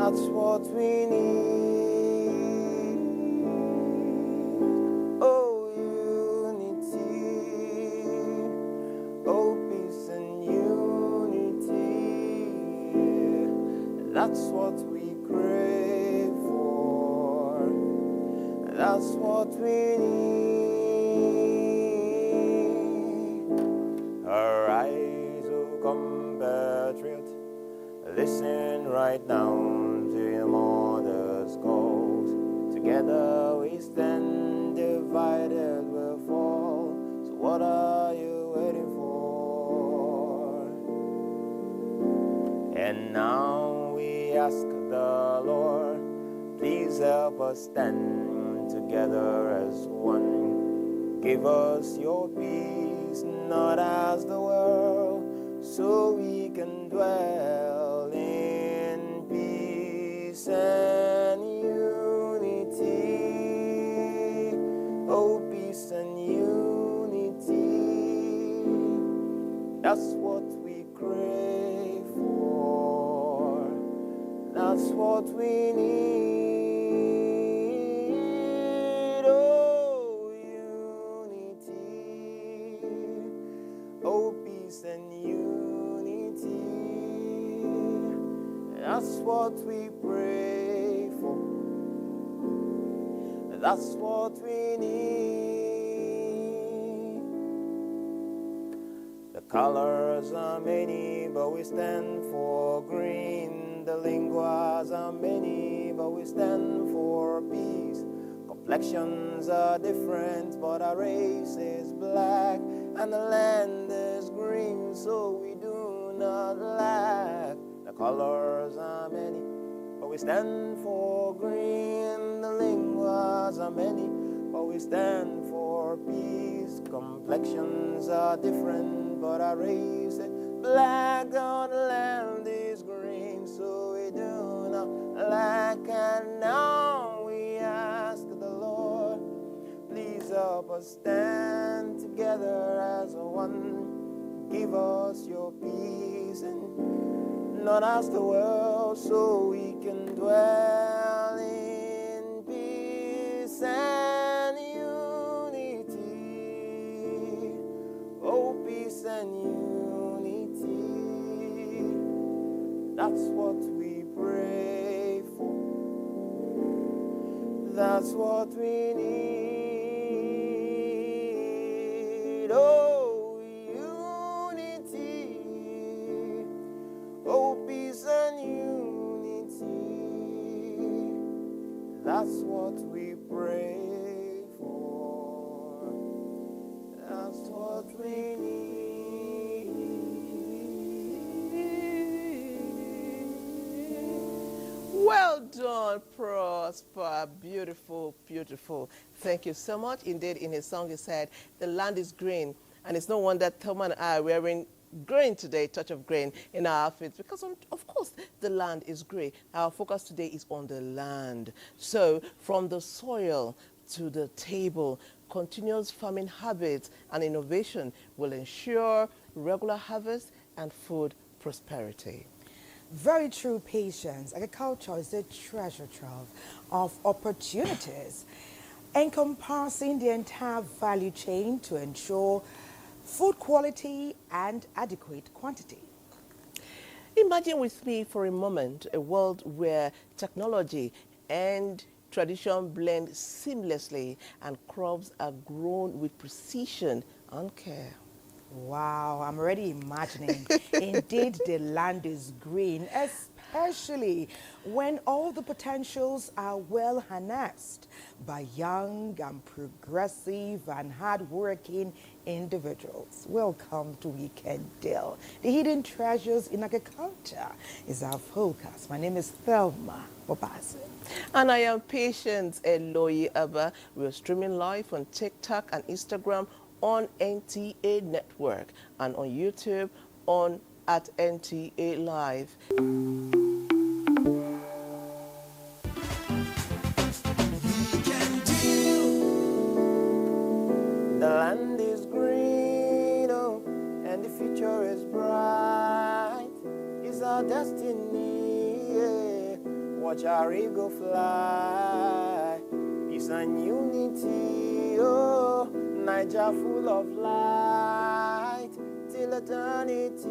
That's what we need. Oh, unity. Oh, peace and unity. That's what we crave for. That's what we need. Arise, O compatriot. Listen right now to your mother's calls. Together we stand, divided we'll fall. So what are you waiting for? And now we ask the Lord, please help us stand together as one. Give us your peace, not as the world, so we can dwell in peace and unity. Oh, peace and unity. That's what we crave for. That's what we need. Oh, unity. Oh, peace and unity. That's what we pray for. That's what we need. The colors are many, but we stand for green. The linguas are many, but we stand for peace. Complexions are different, but our race is black. And the land is green, so we do not lack. The colors are many, but we stand for green. The linguas are many, but we stand for peace. Complexions are different, but our race is black. On the land is green, so we do not lack. And now we ask the Lord, please help us stand together as one. Give us your peace and not as the world, so we can dwell in peace and unity. Oh, peace and unity. That's what we pray for. That's what we need. Oh, unity. Oh, peace and unity. That's what we pray for. That's what we need. Well done, Prosper. Beautiful, beautiful. Thank you so much. Indeed, in his song he said, the land is green. And it's no wonder Thelma and I are wearing green today, touch of green in our outfits, because of course the land is grey. Our focus today is on the land. So from the soil to the table, continuous farming habits and innovation will ensure regular harvest and food prosperity. Very true, Patience. Agriculture is a treasure trove of opportunities, encompassing the entire value chain to ensure food quality and adequate quantity. Imagine with me for a moment a world where technology and tradition blend seamlessly and crops are grown with precision and care. Wow, I'm already imagining. Indeed, the land is green, especially when all the potentials are well harnessed by young and progressive and hardworking individuals. Welcome to Weekend Deal. The hidden treasures in agriculture is our focus. My name is Thelma Bobazi. And I am Patience Eloyi Abba. We are streaming live on TikTok and Instagram on NTA Network and on YouTube at NTA Live. The land is green, oh, and the future is bright. It's our destiny, yeah. watch our eagle fly. Peace and unity, oh, Niger full of light. Till eternity,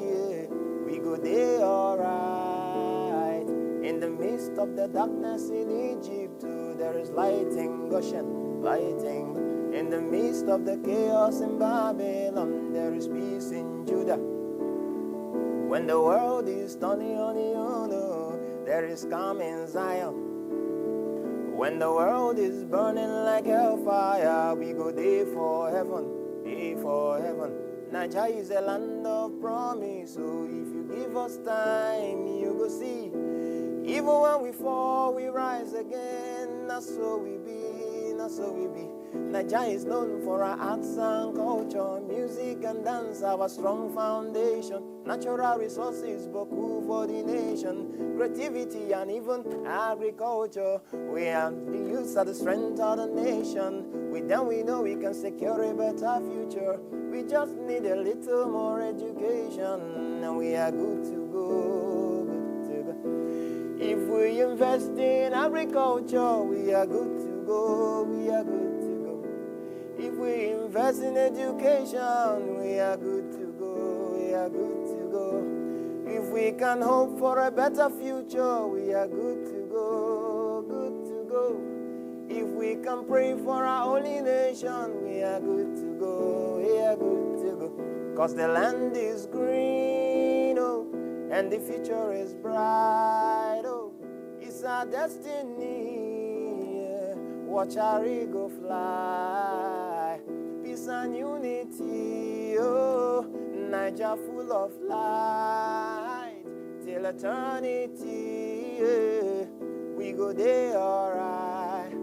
yeah, we go there alright. In the midst of the darkness in Egypt, too, there is light in Goshen, lighting. In the midst of the chaos in Babylon, there is peace in Judah. When the world is turning on you, there is calm in Zion. When the world is burning like hellfire, we go there for heaven, there for heaven. Nigeria is a land of promise, so if you give us time, you go see. Even when we fall, we rise again. That's so we be, that's so we be. Nigeria is known for our arts and culture, music and dance, our strong foundation. Natural resources, boku for the nation, creativity and even agriculture. We have the youth are the strength of the nation. With them we know we can secure a better future. We just need a little more education, and we are good to go, good to go. If we invest in agriculture, we are good to go, we are good to go. If we invest in education, we are good to go, we are good to go. If we can hope for a better future, we are good to go, good to go. If we can pray for our holy nation, we are good to go, we are good to go. 'Cause the land is green, oh, and the future is bright, oh. It's our destiny, yeah. Watch our eagle fly. Peace and unity, oh, Niger full of light. Till eternity, yeah, we go there alright.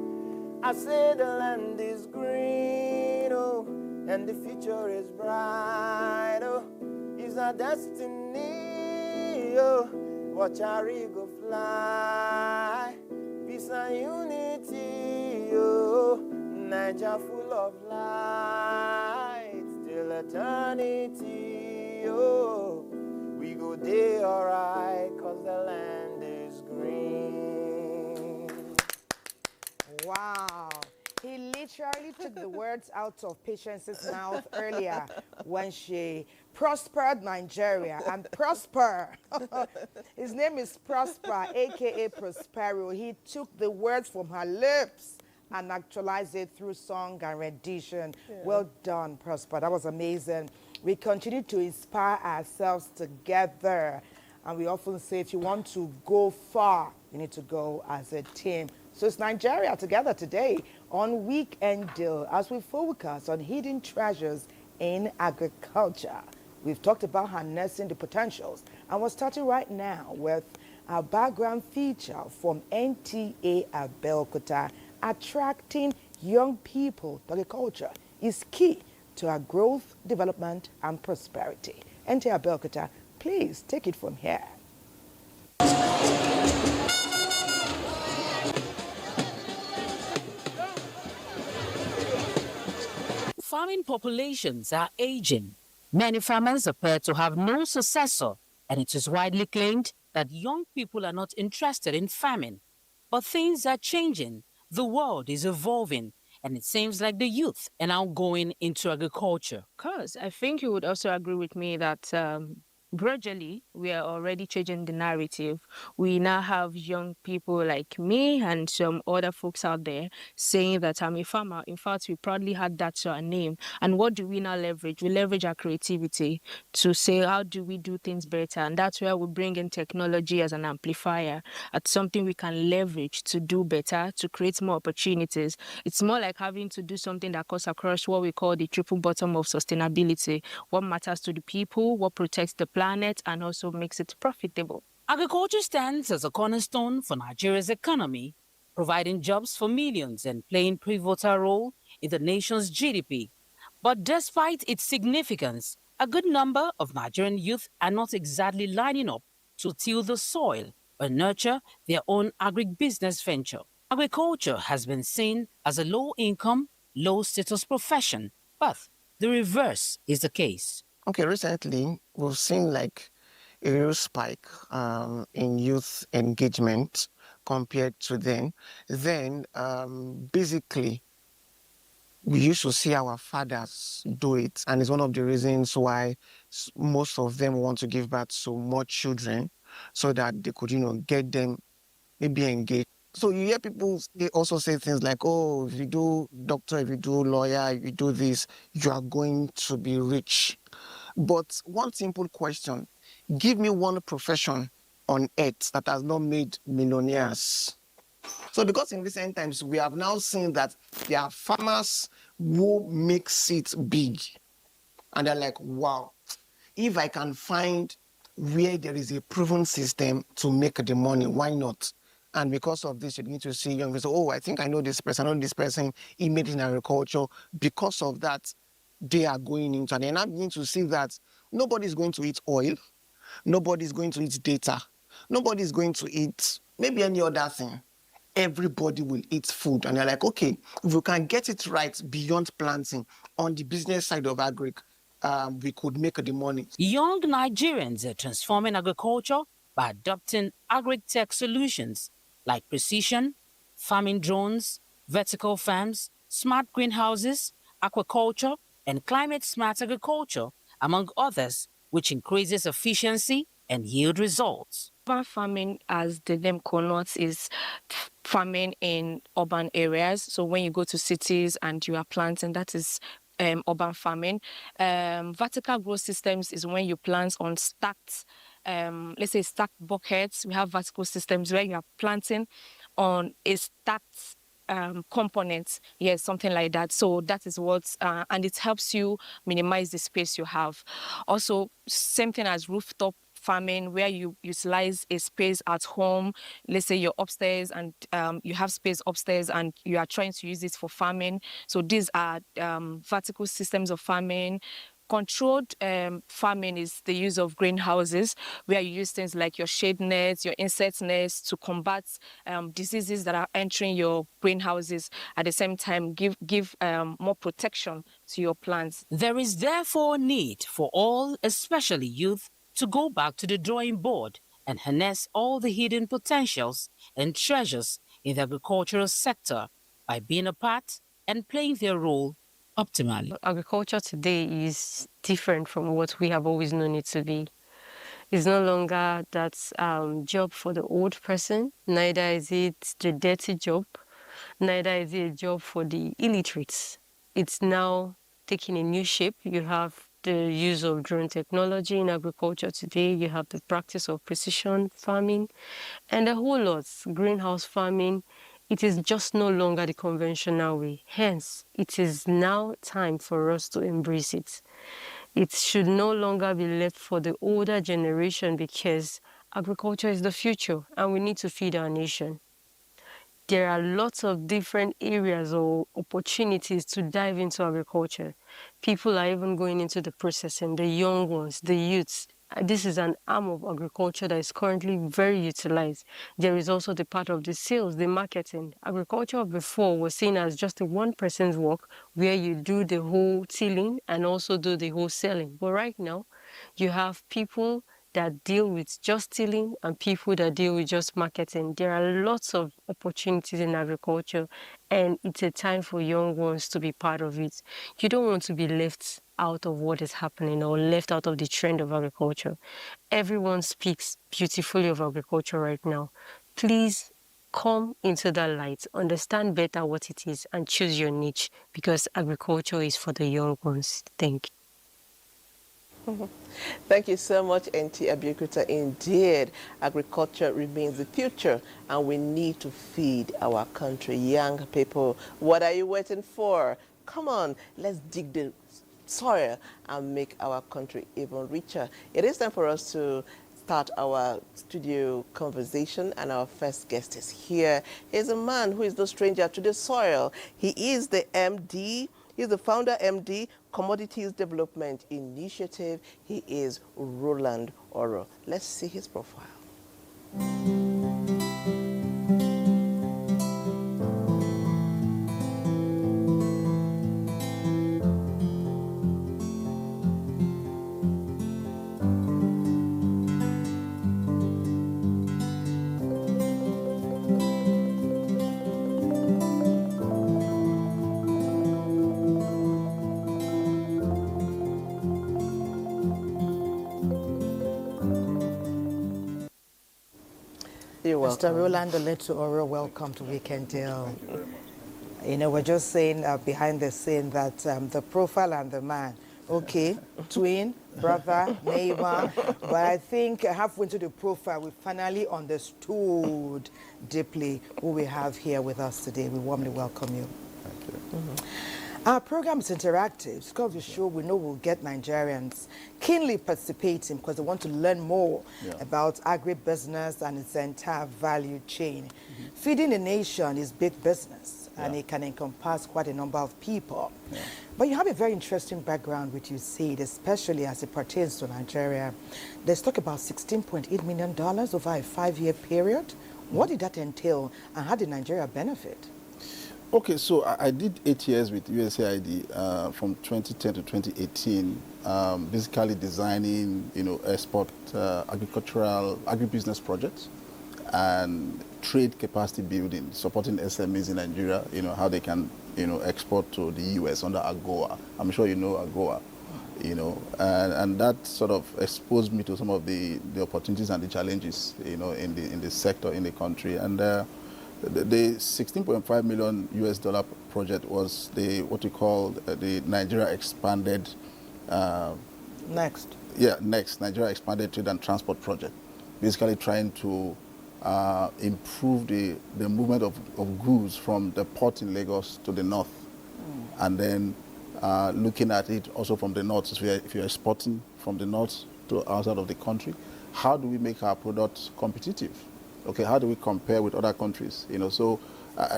I say the land is green, oh, and the future is bright, oh. It's our destiny, oh, watch our eagle fly. Peace and unity, oh, Niger full of light. Till eternity, oh, we go there alright, 'cause the land is green. Wow. He literally took the words out of Patience's mouth earlier when she prospered Nigeria. And Prosper, his name is Prosper, a.k.a. Prospero. He took the words from her lips and actualized it through song and rendition. Yeah. Well done, Prosper. That was amazing. We continue to inspire ourselves together. And we often say, if you want to go far, you need to go as a team. So it's Nigeria together today on Weekend Deal as we focus on hidden treasures in agriculture. We've talked about harnessing the potentials, and we're starting right now with our background feature from NTA Abeokuta. Attracting young people to agriculture is key to our growth, development, and prosperity. NTA Abeokuta, please take it from here. Farming populations are aging. Many farmers appear to have no successor, and it is widely claimed that young people are not interested in farming. But things are changing. The world is evolving, and it seems like the youth are now going into agriculture. Because I think you would also agree with me that gradually we are already changing the narrative. We now have young people like me and some other folks out there saying that I'm a farmer. In fact, we proudly had that to our name. And what do we now leverage? We leverage our creativity to say, how do we do things better? And that's where we bring in technology as an amplifier, as something we can leverage to do better, to create more opportunities. It's more like having to do something that cuts across what we call the triple bottom of sustainability. What matters to the people, what protects the planet, and also makes it profitable. Agriculture stands as a cornerstone for Nigeria's economy, providing jobs for millions and playing a pivotal role in the nation's GDP. But despite its significance, a good number of Nigerian youth are not exactly lining up to till the soil or nurture their own agribusiness venture. Agriculture has been seen as a low-income, low-status profession, but the reverse is the case. Okay, recently we've seen like a real spike in youth engagement compared to then. Then, basically, we used to see our fathers do it, and it's one of the reasons why most of them want to give birth to more children so that they could, get them maybe engaged. So you hear people also say things like, oh, if you do doctor, if you do lawyer, if you do this, you are going to be rich. But one simple question, give me one profession on earth that has not made millionaires. So because in recent times, we have now seen that there are farmers who makes it big. And they're like, wow, if I can find where there is a proven system to make the money, why not? And because of this, you need to see young people say, oh, I think I know this person, he made it in agriculture. Because of that, they are going into, and they're now beginning to see that nobody's going to eat oil, nobody's going to eat data, nobody's going to eat maybe any other thing. Everybody will eat food. And they're like, okay, if we can get it right beyond planting on the business side of agric, we could make the money. Young Nigerians are transforming agriculture by adopting agri-tech solutions like precision, farming drones, vertical farms, smart greenhouses, aquaculture, and climate-smart agriculture, among others, which increases efficiency and yield results. Urban farming, as the name connotes, is farming in urban areas. So when you go to cities and you are planting, that is urban farming. Vertical growth systems is when you plant on stacked, let's say stacked buckets. We have vertical systems where you are planting on a stacked components, yes, something like that. So that is what, and it helps you minimize the space you have. Also, same thing as rooftop farming, where you utilize a space at home. Let's say you're upstairs and you have space upstairs and you are trying to use it for farming. So these are vertical systems of farming. Controlled farming is the use of greenhouses, where you use things like your shade nets, your insect nets to combat diseases that are entering your greenhouses. At the same time, give more protection to your plants. There is therefore need for all, especially youth, to go back to the drawing board and harness all the hidden potentials and treasures in the agricultural sector by being a part and playing their role optimally. Agriculture today is different from what we have always known it to be. It's no longer that job for the old person, neither is it the dirty job, neither is it a job for the illiterates. It's now taking a new shape. You have the use of drone technology in agriculture today. You have the practice of precision farming and a whole lot, greenhouse farming. It is just no longer the conventional way. Hence, it is now time for us to embrace it. It should no longer be left for the older generation because agriculture is the future and we need to feed our nation. There are lots of different areas or opportunities to dive into agriculture. People are even going into the processing, the young ones, the youths. This is an arm of agriculture that is currently very utilized. There is also the part of the sales, the marketing. Agriculture before was seen as just a one person's work where you do the whole tilling and also do the whole selling. But right now, you have people that deal with just tilling and people that deal with just marketing. There are lots of opportunities in agriculture and it's a time for young ones to be part of it. You don't want to be left out of what is happening or left out of the trend of agriculture. Everyone speaks beautifully of agriculture right now. Please come into that light, understand better what it is and choose your niche because agriculture is for the young ones. Thank you. Thank you so much, NT Abuja. Indeed, agriculture remains the future and we need to feed our country. Young people, what are you waiting for? Come on, let's dig the soil and make our country even richer. It is time for us to start our studio conversation, and our first guest is here. He's a man who is no stranger to the soil. He is the MD. He's the founder, MD, Commodities Development Initiative. He is Roland Oro. Let's see his profile. very welcome. Mr. Roland Oletuoro, welcome to Weekend Deal. You know, we're just saying behind the scene that the profile and the man, okay, twin, brother, neighbor, but I think halfway into the profile, we finally understood deeply who we have here with us today. We warmly welcome you. Thank you. Our program is interactive. It's called the show. We know we'll get Nigerians keenly participating because they want to learn more about agribusiness and its entire value chain. Feeding a nation is big business, and it can encompass quite a number of people. But you have a very interesting background, which you said, especially as it pertains to Nigeria. Let's talk about $16.8 million over a 5-year period. What did that entail, and how did Nigeria benefit? Okay, so I did 8 years with USAID from 2010 to 2018, basically designing, export agribusiness projects and trade capacity building, supporting SMEs in Nigeria, how they can, export to the US under AGOA. I'm sure you know AGOA, and that sort of exposed me to some of the opportunities and the challenges, in the sector, in the country. And the $16.5 million US dollar project was what we call the Nigeria Expanded Nigeria Expanded Trade and Transport Project, basically trying to improve the movement of goods from the port in Lagos to the north, and then looking at it also from the north. So if you're exporting from the north to outside of the country, how do we make our products competitive? Okay, how do we compare with other countries? So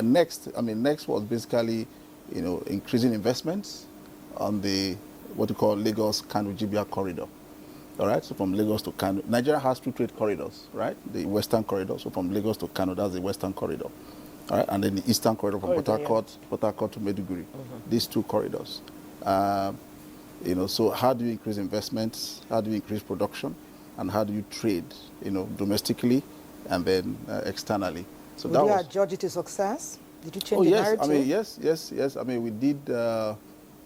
next was basically, increasing investments on what we call Lagos-Kano-Jibia corridor. All right, so from Lagos to Kano, Nigeria has 2 trade corridors, right? The western corridor, so from Lagos to Kano, that's the western corridor. All right, and then the eastern corridor from Port Harcourt to Maiduguri. These 2 corridors. So how do you increase investments? How do you increase production? And how do you trade, domestically and then externally? So Did you judge it a success? Did you change the narrative? I mean, yes. I mean, we did.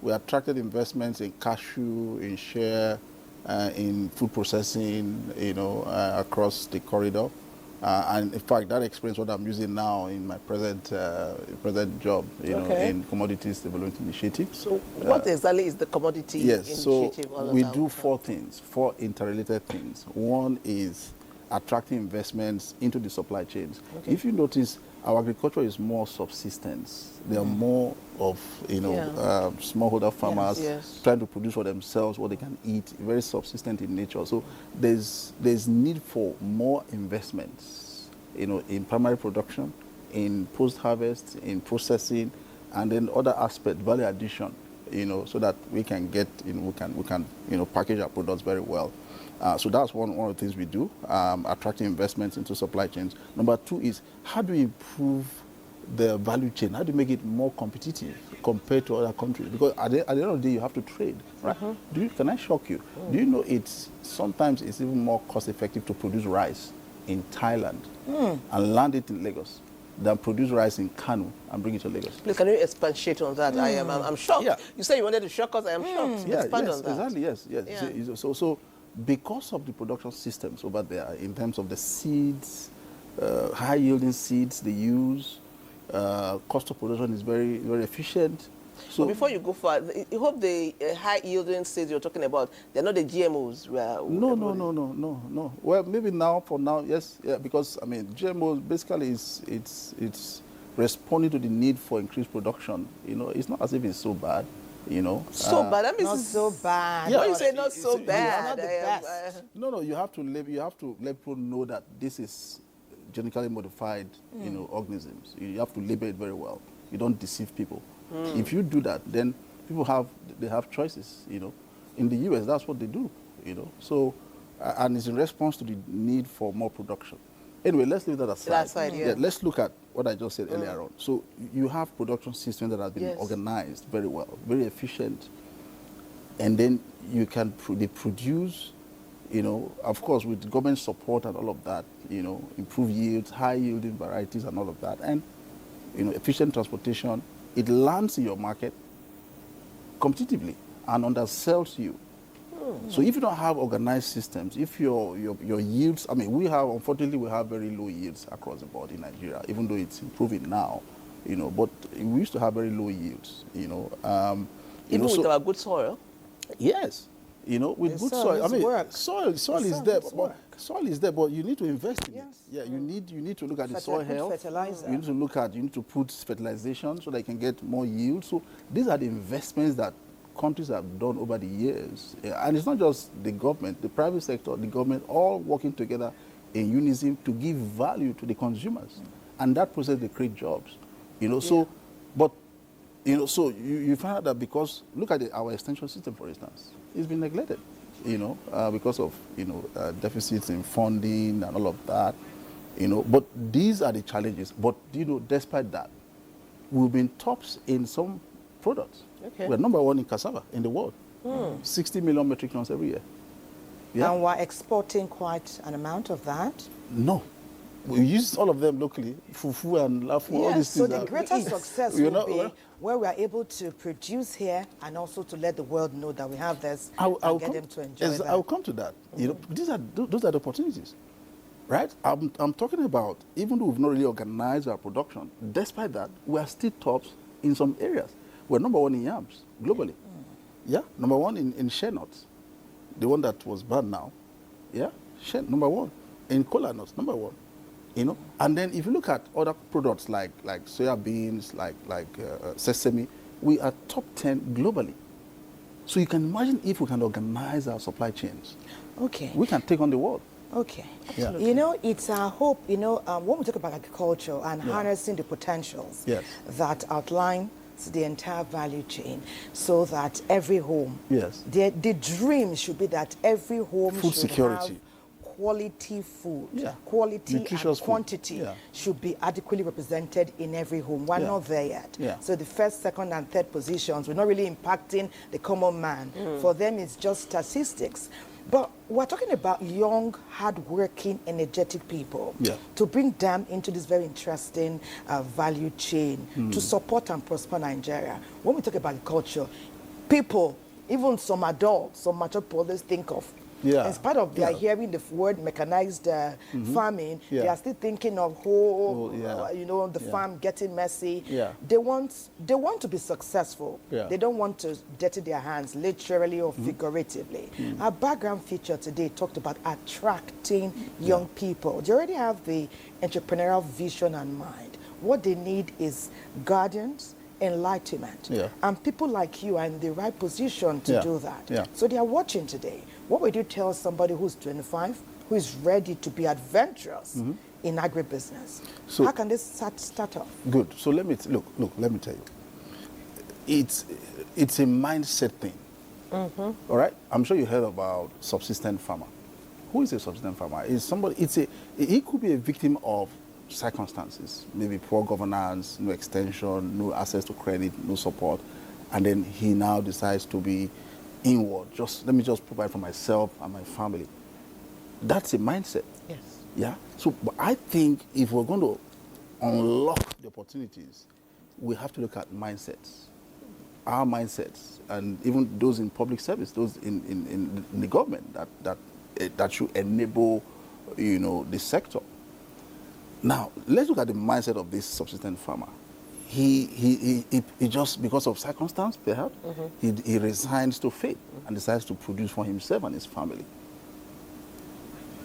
We attracted investments in cashew, in share, in food processing, across the corridor. And in fact, that explains what I'm using now in my present job, in Commodities Development Initiative. So what exactly is the commodity initiative? So we do 4 things, 4 interrelated things. One is attracting investments into the supply chains. Okay. If you notice, our agriculture is more subsistence. There are more of, smallholder farmers trying to produce for themselves what they can eat, very subsistent in nature. So there's need for more investments, in primary production, in post-harvest, in processing, and then other aspects, value addition, so that we can get, we can package our products very well. So that's one of the things we do, attracting investments into supply chains. Number 2 is, how do we improve the value chain? How do you make it more competitive compared to other countries? Because at the end of the day, you have to trade, right? Can I shock you? Do you know sometimes it's even more cost effective to produce rice in Thailand and land it in Lagos than produce rice in Kano and bring it to Lagos? Please, can you expatiate on that? I'm shocked. Yeah. You said you wanted to shock us. I am shocked. Expand on that. Exactly, yes. Yeah. So because of the production systems over there, in terms of the seeds, high-yielding seeds they use, cost of production is very, very efficient. So before you go far, I hope the high-yielding seeds you're talking about, they're not the GMOs. No. Well, maybe for now, yes, because I mean, GMOs basically it's responding to the need for increased production. It's not as if it's so bad. So bad. That means not so bad. Yeah, when you say not so bad, not the best. No. You have to let people know that this is genetically modified, organisms. You have to label it very well. You don't deceive people. If you do that, then people have choices. In the US, that's what they do. So, and it's in response to the need for more production. Anyway, let's leave that aside. Let's look at what I just said earlier on. So you have production systems that have been organized very well, very efficient, and then they produce, of course, with government support and all of that, improve yields, high yielding varieties and all of that, and efficient transportation. It lands in your market competitively and undersells you. So if you don't have organized systems, if your yields, I mean, unfortunately, we have very low yields across the board in Nigeria, even though it's improving now, but we used to have very low yields, Even with so, our good soil. yes, with The good soil soil. I is mean, work. soil is The there, soil is but work. soil is there, but you need to invest in Yes. it. Yeah, you need to look at the soil Good health. fertilizer. You need to put fertilization so that you can get more yield. So these are the investments that countries have done over the years. And it's not just the government, the private sector, the government, all working together in unison to give value to the consumers. And that process, they create jobs. So, but, so you find out that because, look at our extension system, for instance, it's been neglected, because of, deficits in funding and all of that, But these are the challenges. But, despite that, we've been tops in some products. Okay. We're number one in cassava in the world. 60 million metric tons every year. Yeah? And we're exporting quite an amount of that. No. We use all of them locally, fufu and lafu, all these so things. the that greater we eat. success We're will not- be we're- where we are able to produce here and also to let the world know that we have this I'll and get come- them to enjoy yes, that. I'll come to that. Those are the opportunities, right? I'm talking about, even though we've not really organized our production, despite that, we are still tops in some areas. We're number one in yams globally. Yeah, number one in shea nuts, the one that was banned now. Yeah, number one. In cola nuts, number one. And then if you look at other products like soya beans, like sesame, we are top 10 globally. So you can imagine if we can organize our supply chains, Okay. we can take on the world. Okay. Yeah. It's our hope, when we talk about agriculture and harnessing the potentials Yes. that outline the entire value chain so that every home, Yes. the dream should be that every home Food should security. have quality food, Yeah. quality Nutritious and food. quantity Yeah. should be adequately represented in every home. We're Yeah. not there yet. Yeah. So the first, second, and third positions, we're not really impacting the common man. For them, it's just statistics. But we're talking about young, hardworking, energetic people Yeah. to bring them into this very interesting value chain to support and prosper Nigeria. When we talk about culture, people, even some adults, some mature people, always think of. Yeah. In spite of their Yeah. hearing the word mechanized farming, Yeah. they are still thinking of the Yeah. farm getting messy. Yeah. They want to be successful. Yeah. They don't want to dirty their hands, literally or figuratively. Our background feature today talked about attracting young people. They already have the entrepreneurial vision and mind. What they need is guardians, enlightenment. Yeah. And people like you are in the right position to Yeah. do that. Yeah. So they are watching today. What would you tell somebody who's 25, who is ready to be adventurous in agribusiness? So- How can they start off? Good. So let me let me tell you. It's a mindset thing. All right? I'm sure you heard about subsistent farmer. Who is a subsistent farmer? Is somebody he could be a victim of circumstances, maybe poor governance, no extension, no access to credit, no support, and then he now decides to be inward. Let me just provide for myself and my family. That's a mindset. Yes. Yeah. So but I think if we're going to unlock the opportunities, we have to look at mindsets, our mindsets, and even those in public service, those in the government that should enable, the sector. Now, let's look at the mindset of this subsistence farmer. He just, because of circumstance, perhaps, he resigns to faith and decides to produce for himself and his family.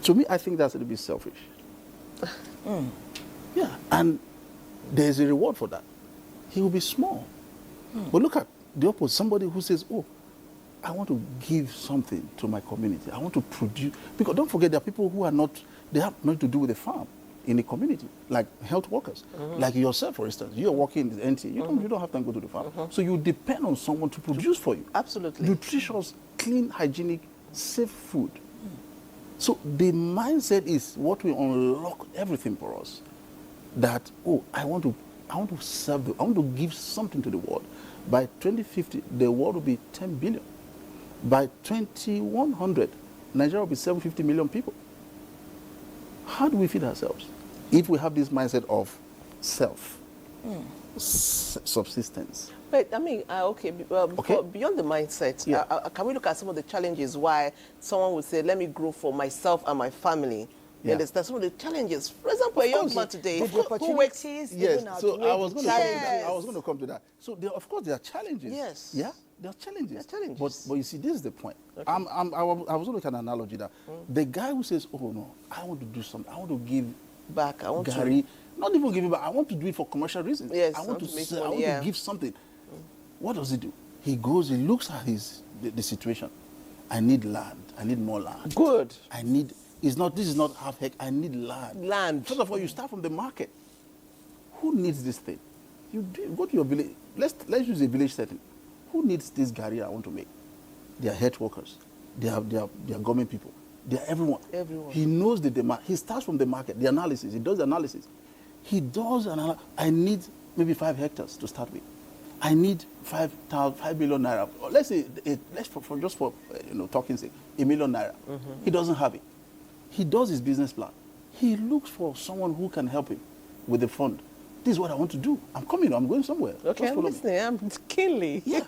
To me, I think that's a little bit selfish. Yeah, and there's a reward for that. He will be small. But look at the opposite, somebody who says, oh, I want to give something to my community. I want to produce, because don't forget there are people who they have nothing to do with the farm in the community, like health workers, like yourself, for instance. You're working in the NT, you don't have time to go to the farm. So you depend on someone to produce for you. Absolutely. Nutritious, clean, hygienic, safe food. So the mindset is what will unlock everything for us. That, oh, I want to serve, I want to give something to the world. By 2050, the world will be 10 billion. By 2100, Nigeria will be 750 million people. How do we feed ourselves? If we have this mindset of self, Subsistence. But I mean, okay, beyond the mindset, Yeah. can we look at some of the challenges why someone would say, let me grow for myself and my family? You Yeah. understand some of the challenges? For example, a young man today The who works. opportunities, Yes, even so I was outweigh going the to come to challenges. that. I was going to come to that. So of course there are challenges. Yes. Yeah, there are challenges. There are challenges. But you see, this is the point. I was going to look at an analogy that the guy who says, "Oh no, I want to do something. I want to give Back, I want to- Gary, not even give it back. I want to do it for commercial reasons. Yes, I want to make sell, I money, want yeah. to give something." What does he do? He goes, he looks at the situation. I need land. I need more land. Good. I need. This is not half hectare. I need land. Land. First of all, you start from the market. Who needs this thing? Go to your village. Let's use a village setting. Who needs this Gary I want to make? They are health workers. They are government people. They are everyone. Everyone. He knows the demand. He starts from the market, the analysis. He does the analysis. He does I need maybe 5 hectares to start with. I need 5 million naira. Or let's say, for talking sake, 1 million naira. He doesn't have it. He does his business plan. He looks for someone who can help him with the fund. This is what I want to do. I'm coming. I'm going somewhere. Okay, Just I'm follow me. listening. I'm keenly. Yeah.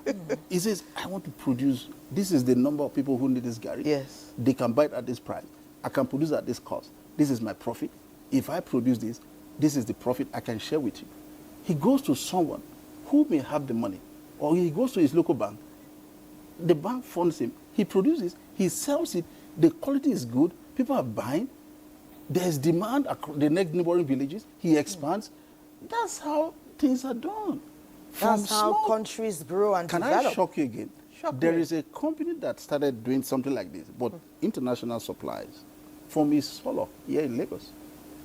He says, I want to produce, this is the number of people who need this Gary. Yes. They can buy it at this price. I can produce at this cost. This is my profit. If I produce this, this is the profit I can share with you. He goes to someone who may have the money, or he goes to his local bank. The bank funds him. He produces, he sells it. The quality is good. People are buying. There's demand across the next neighboring villages. He expands. That's how things are done. From That's how small- countries grow and Can develop. I shock you again? There is a company that started doing something like this, but international supplies from Isolo here in Lagos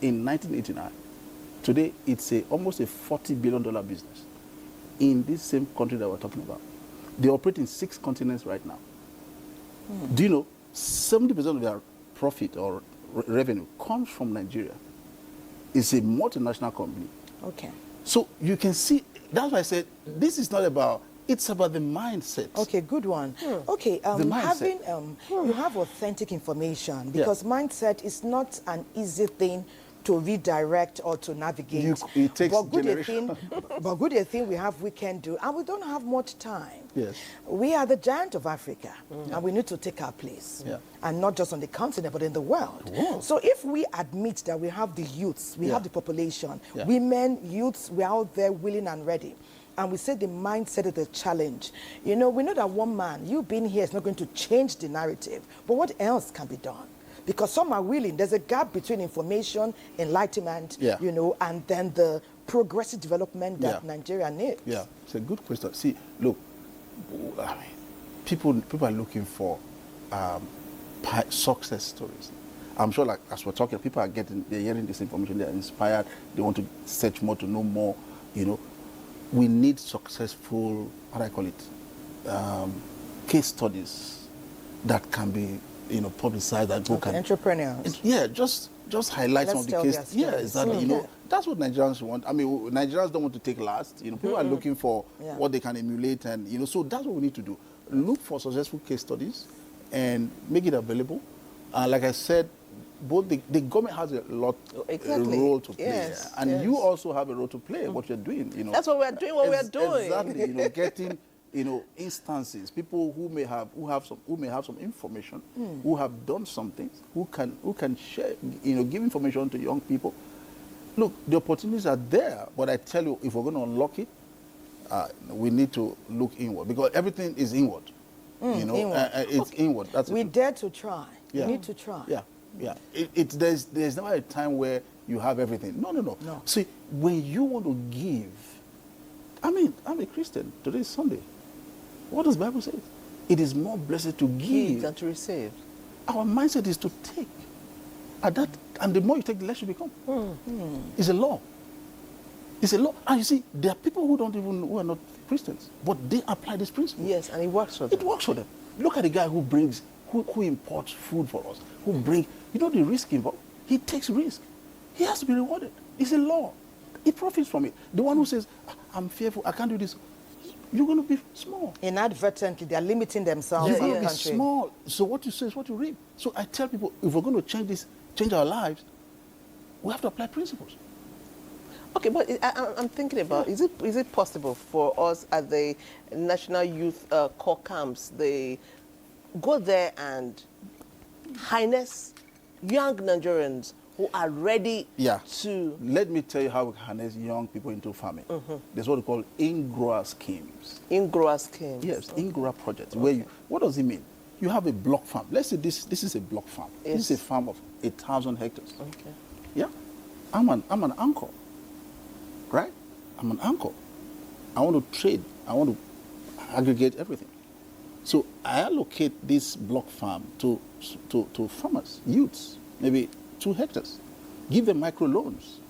in 1989. Today, it's almost a $40 billion business in this same country that we're talking about. They operate in 6 continents right now. Do you know 70% of their profit or revenue comes from Nigeria? It's a multinational company. Okay. So you can see, that's why I said, this is not about, it's about the mindset. Okay, good one. Okay, The mindset. having you have authentic information, because mindset is not an easy thing to redirect or to navigate. It takes but good a generation. thing, but good a thing we can do, and we don't have much time. Yes. We are the giant of Africa, and we need to take our place, Yeah. and not just on the continent, but in the world. Wow. So if we admit that we have the youths, we Yeah. have the population, Yeah. women, youths, we're out there willing and ready, and we say the mindset is the challenge. You know, we know that one man, you being here, is not going to change the narrative, but what else can be done? Because some are willing. There's a gap between information, enlightenment, Yeah. you know, and then the progressive development that Yeah. Nigeria needs. Yeah, it's a good question. See, look, I mean, people are looking for success stories. I'm sure, like as we're talking, people are they're hearing this information, they're inspired, they want to search more to know more. You know, we need successful, what do I call it, case studies that can be, publicized and people can. Entrepreneurs. Yeah, just highlight some of Let's the tell cases. their Yeah, stories. exactly. You know, that's what Nigerians want. I mean, Nigerians don't want to take last. You know, people are looking for Yeah. what they can emulate, and so that's what we need to do. Look for successful case studies and make it available. Like I said, both the government has a Exactly. role to play, Yes, and yes. you also have a role to play. What you're doing, That's what we're doing, what we're doing. Exactly. Getting instances, people who may have some information, who have done something, who can share, give information to young people. Look, the opportunities are there, but I tell you, if we're going to unlock it, we need to look inward, because everything is inward. Inward. It's inward. That's We it. dare to try. Yeah. We need to try. Yeah, yeah. There's never a time where you have everything. No. See, when you want to give, I'm a Christian. Today is Sunday. What does the Bible say? It is more blessed to give Than to receive. Our mindset is to take. And the more you take, the less you become. It's a law. It's a law. And you see, there are people who are not Christians, but they apply this principle. Yes, and it works for them. It works for them. Look at the guy who imports food for us, the risk involved. He takes risk. He has to be rewarded. It's a law. He profits from it. The one who says, I'm fearful, I can't do this, you're going to be small. Inadvertently, they're limiting themselves You're in going the to be country. small. So what you say is what you reap. So I tell people, if we're going to change our lives, we have to apply principles. Okay, but I'm thinking about, is it possible for us at the National Youth Core Camps, they go there and harness young Nigerians who are ready Yeah. to... Let me tell you how we harness young people into farming. There's what we call in-grower schemes. In-grower schemes. Yes, in-grower projects. Where you, what does it mean? You have a block farm. Let's say this is a block farm. Yes. This is a farm of 1,000 hectares. Okay. Yeah, I'm an uncle, right? I'm an uncle. I want to trade. I want to aggregate everything. So I allocate this block farm to farmers, youths, maybe 2 hectares. Give them micro loans.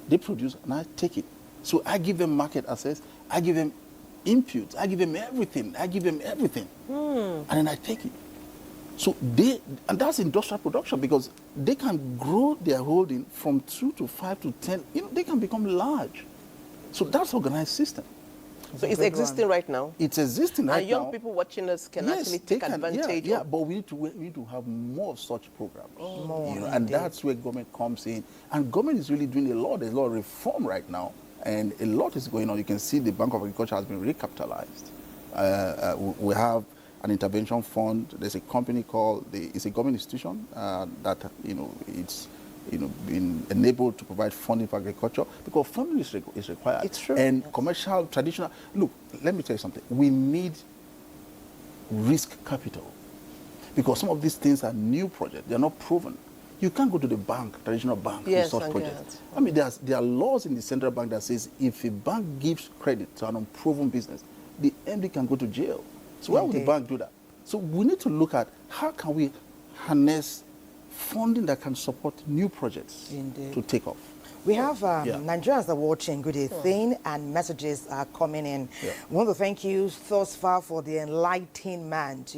They produce and I take it. So I give them market access. I give them inputs. I give them everything. And then I take it. So and that's industrial production, because they can grow their holding from 2 to 5 to 10. They can become large. So that's organized system. So it's existing right now? It's existing right now. And young people watching us can actually take advantage Yeah, of... but we need to have more of such programs. More, and that's where government comes in. And government is really doing a lot. There's a lot of reform right now. And a lot is going on. You can see the Bank of Agriculture has been recapitalized. We have an intervention fund. There's a company called, it's a government institution that, it's been enabled to provide funding for agriculture, because funding is required. It's true. And yes. commercial, traditional, look, let me tell you something. We need risk capital, because some of these things are new projects. They're not proven. You can't go to the bank, traditional bank, Yes, with such projects. I mean, there are laws in the central bank that says if a bank gives credit to an unproven business, the MD can go to jail. So why would the bank do that? So we need to look at how can we harness funding that can support new projects to take off. We have Nigerians that are watching, good evening, and messages are coming in. Yeah. We want to thank you thus far for the enlightenment.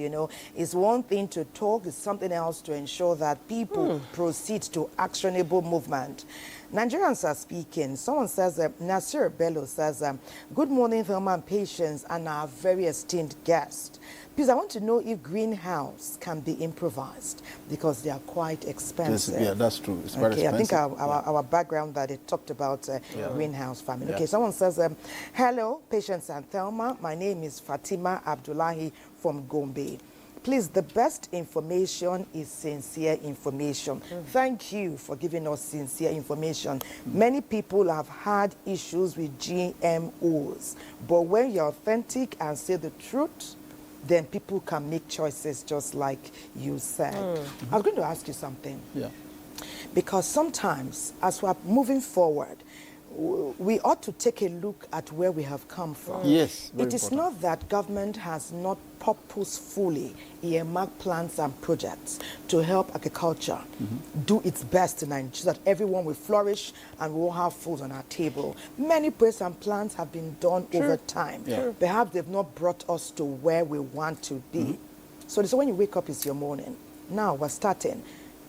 It's one thing to talk, it's something else to ensure that people proceed to actionable movement. Nigerians are speaking. Someone says, Nasir Bello says, good morning, Thelma and Patience, and our very esteemed guest. Please, I want to know if greenhouse can be improvised, because they are quite expensive. Yeah, that's true. It's very expensive. I think our background that it talked about greenhouse farming. Okay, someone says, hello, Patience and Thelma. My name is Fatima Abdullahi from Gombe. Please, the best information is sincere information. Thank you for giving us sincere information. Many people have had issues with GMOs, but when you're authentic and say the truth, then people can make choices just like you said. I was going to ask you something. Yeah. Because sometimes, as we're moving forward, we ought to take a look at where we have come from. Yes, very It is important. not that government has not purposefully earmarked plans and projects to help agriculture do its best to ensure that everyone will flourish and we will have food on our table. Many projects and plans have been done over time. Yeah. Perhaps they've not brought us to where we want to be. So when you wake up, it's your morning. Now we're starting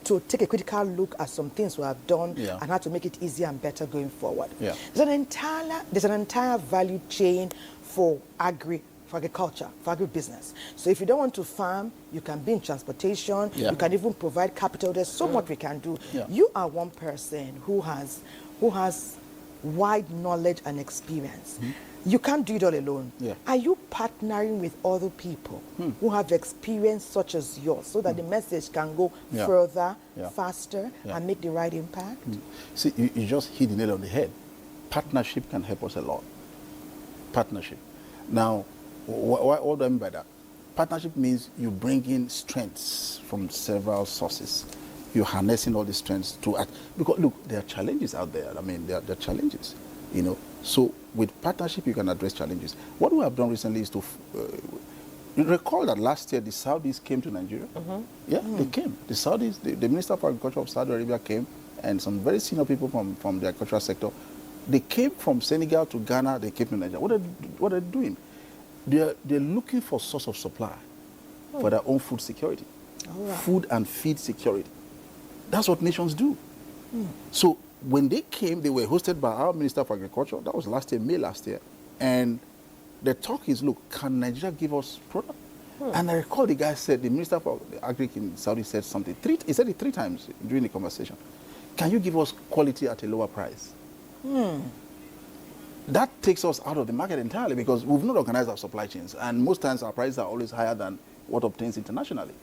to take a critical look at some things we have done and how to make it easier and better going forward. Yeah. There's an entire value chain for agriculture, for agribusiness. So if you don't want to farm, you can be in transportation, you can even provide capital. There's so much we can do. Yeah. You are one person who has wide knowledge and experience. You can't do it all alone. Yeah. Are you partnering with other people who have experience such as yours, so that the message can go further, faster, and make the right impact? See, you just hit the nail on the head. Partnership can help us a lot. Partnership. Now, what do I mean by that? Partnership means you bring in strengths from several sources. You're harnessing all these strengths to act. Because, look, there are challenges out there. I mean, there are challenges, So with partnership, you can address challenges. What we have done recently is to... you recall that last year, the Saudis came to Nigeria? They came. The Saudis, the Minister for Agriculture of Saudi Arabia came, and some very senior people from the agricultural sector. They came from Senegal to Ghana, they came to Nigeria. What are they doing? They're looking for source of supply for their own food security. Food and feed security. That's what nations do. So when they came, they were hosted by our Minister for Agriculture. That was last year, May last year. And the talk is, look, can Nigeria give us product? And I recall the guy said, the Minister for Agri in Saudi said something. He said it 3 times during the conversation. Can you give us quality at a lower price? That takes us out of the market entirely because we've not organized our supply chains. And most times our prices are always higher than what obtains internationally.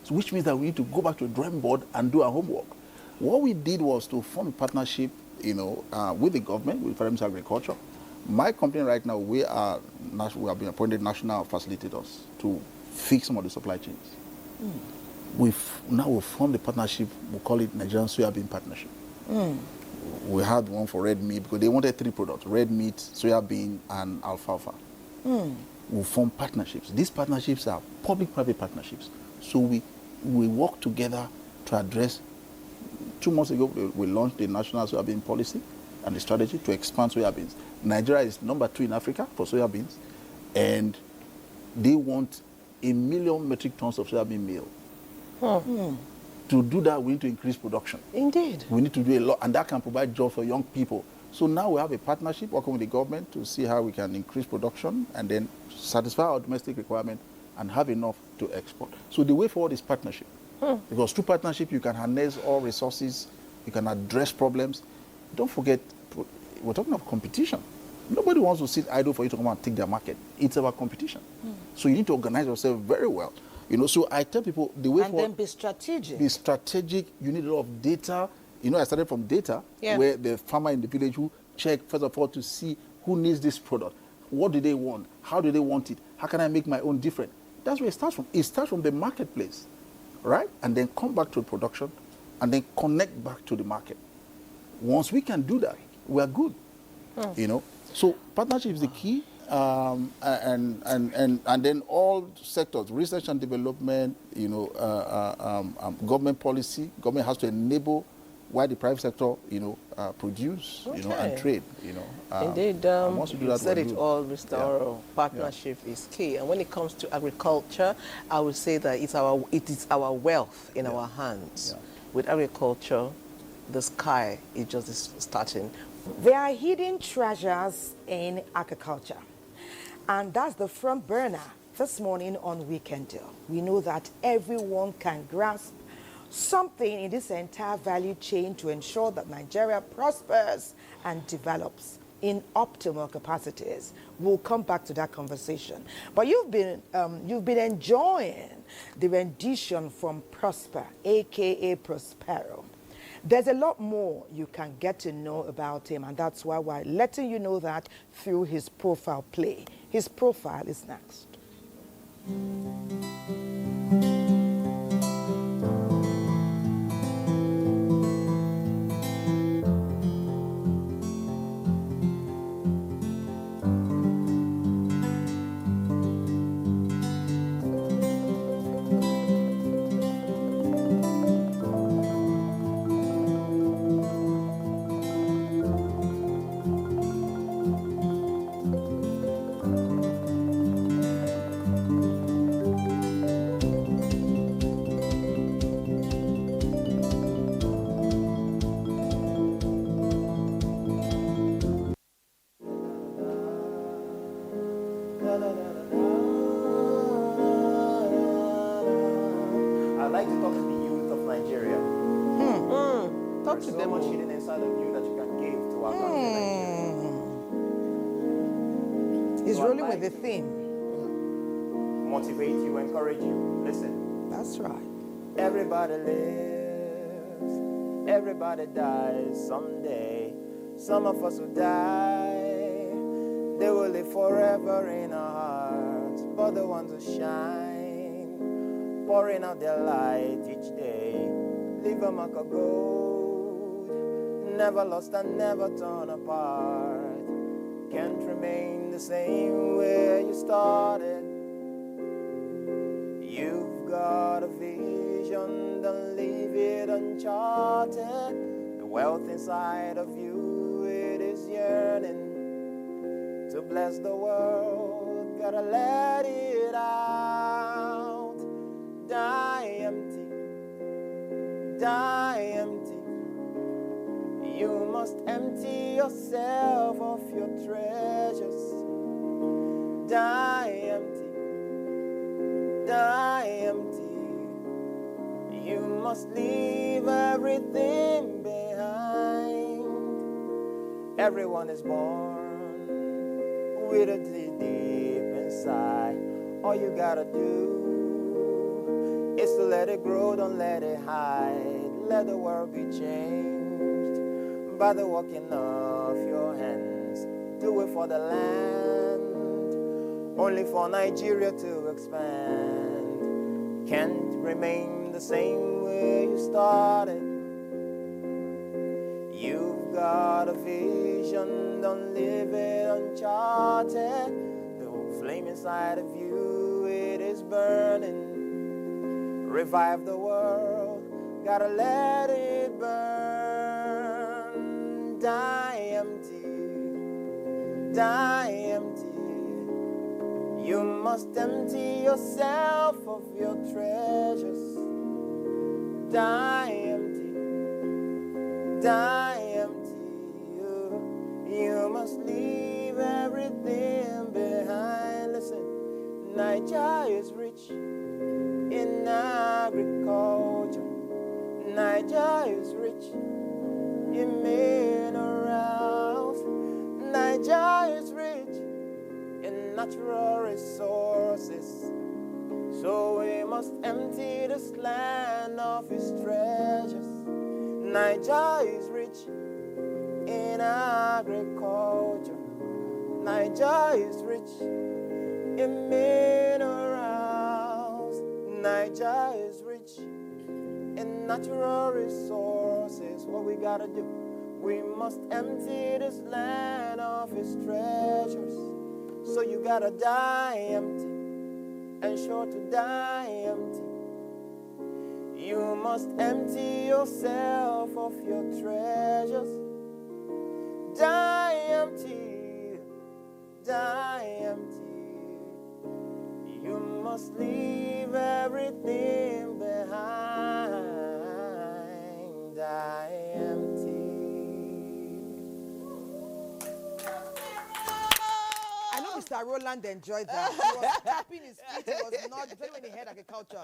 So which means that we need to go back to the drawing board and do our homework. What we did was to form a partnership, with the government, with Federal Ministry of Agriculture. My company right now, we have been appointed national facilitators to fix some of the supply chains. We've formed a partnership, we call it Nigerian Soybean Partnership. We had one for red meat because they wanted 3 products, red meat, soybean, and alfalfa. We formed partnerships. These partnerships are public-private partnerships. So we work together to address. 2 months ago, we launched the National Soybean Policy and the strategy to expand soybeans. Nigeria is number 2 in Africa for soybeans, and they want 1 million metric tons of soybean meal. To do that, we need to increase production. Indeed. We need to do a lot, and that can provide jobs for young people. So now we have a partnership working with the government to see how we can increase production and then satisfy our domestic requirement and have enough to export. So the way forward is partnership. Because through partnership, you can harness all resources, you can address problems. Don't forget, we're talking about competition. Nobody wants to sit idle for you to come and take their market. It's about competition. So you need to organize yourself very well. So I tell people the way forward. And then be strategic. Be strategic. You need a lot of data. I started from data, where the farmer in the village who check, first of all, to see who needs this product. What do they want? How do they want it? How can I make my own different? That's where it starts from. It starts from the marketplace, right? And then come back to production, and then connect back to the market. Once we can do that, we are good. So partnership is the key. And then all sectors, research and development, government policy. Government has to enable why the private sector, produce, and trade. Indeed, once you do that, you said we're it good. all, Mr. Oro. Partnership is key. And when it comes to agriculture, I would say that it is our wealth in our hands. With agriculture, the sky is just starting. There are hidden treasures in agriculture. And that's the front burner this morning on Weekend Deal. We know that everyone can grasp something in this entire value chain to ensure that Nigeria prospers and develops in optimal capacities. We'll come back to that conversation. But you've been enjoying the rendition from Prosper, aka Prospero. There's a lot more you can get to know about him, and that's why we're letting you know that through his profile play. His profile is next. I'd like to talk to the youth of Nigeria. Talk to There's so them. much hidden inside of you that you can give to our country, Nigeria. He's So I'd rolling like with the to theme. Motivate you, encourage you. Listen. That's right. Everybody lives, everybody dies someday. Some of us will die, they will live forever in our hearts. But the ones who shine, pouring out their light each day, leave a mark of gold, never lost and never torn apart. Can't remain the same way you started. You've got a vision, don't leave it uncharted. The wealth inside of you, it is yearning to bless the world. Gotta let it out. Die empty, die empty. You must empty yourself of your treasures. Die empty, die empty. You must leave everything behind. Everyone is born with it deep inside. All you gotta do is to let it grow, don't let it hide. Let the world be changed by the working of your hands. Do it for the land, only for Nigeria to expand. Can't remain the same way you started. You've got a vision, don't leave it uncharted. The flame inside of you, it is burning. Revive the world, gotta let it burn. Die empty, die empty. You must empty yourself of your treasures. Die empty, die empty. You must leave everything behind. Listen, Nigeria is rich in agriculture. Nigeria is rich in minerals. Nigeria is rich in natural resources. So we must empty this land of its treasures. Nigeria is rich in agriculture. Nigeria is rich in minerals. Nigeria is rich in natural resources. What we gotta do? We must empty this land of its treasures. So you gotta die empty, and sure to die empty. You must empty yourself of your treasures. Die empty, die empty. You must leave everything behind. Die empty. I know Mr. Roland enjoyed that. He was tapping his feet. He was not, especially when he heard agriculture.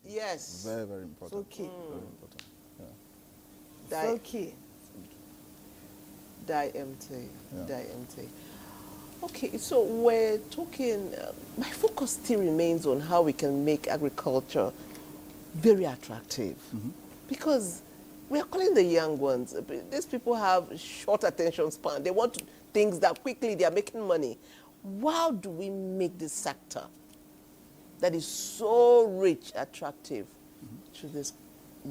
Yes. Very, very important. So key. Very important. Yeah. Die, So key. die empty. Yeah. Die empty. Okay, so we're talking, my focus still remains on how we can make agriculture very attractive. Because we are calling the young ones. These people have short attention span. They want things that quickly they are making money. How do we make this sector that is so rich attractive to this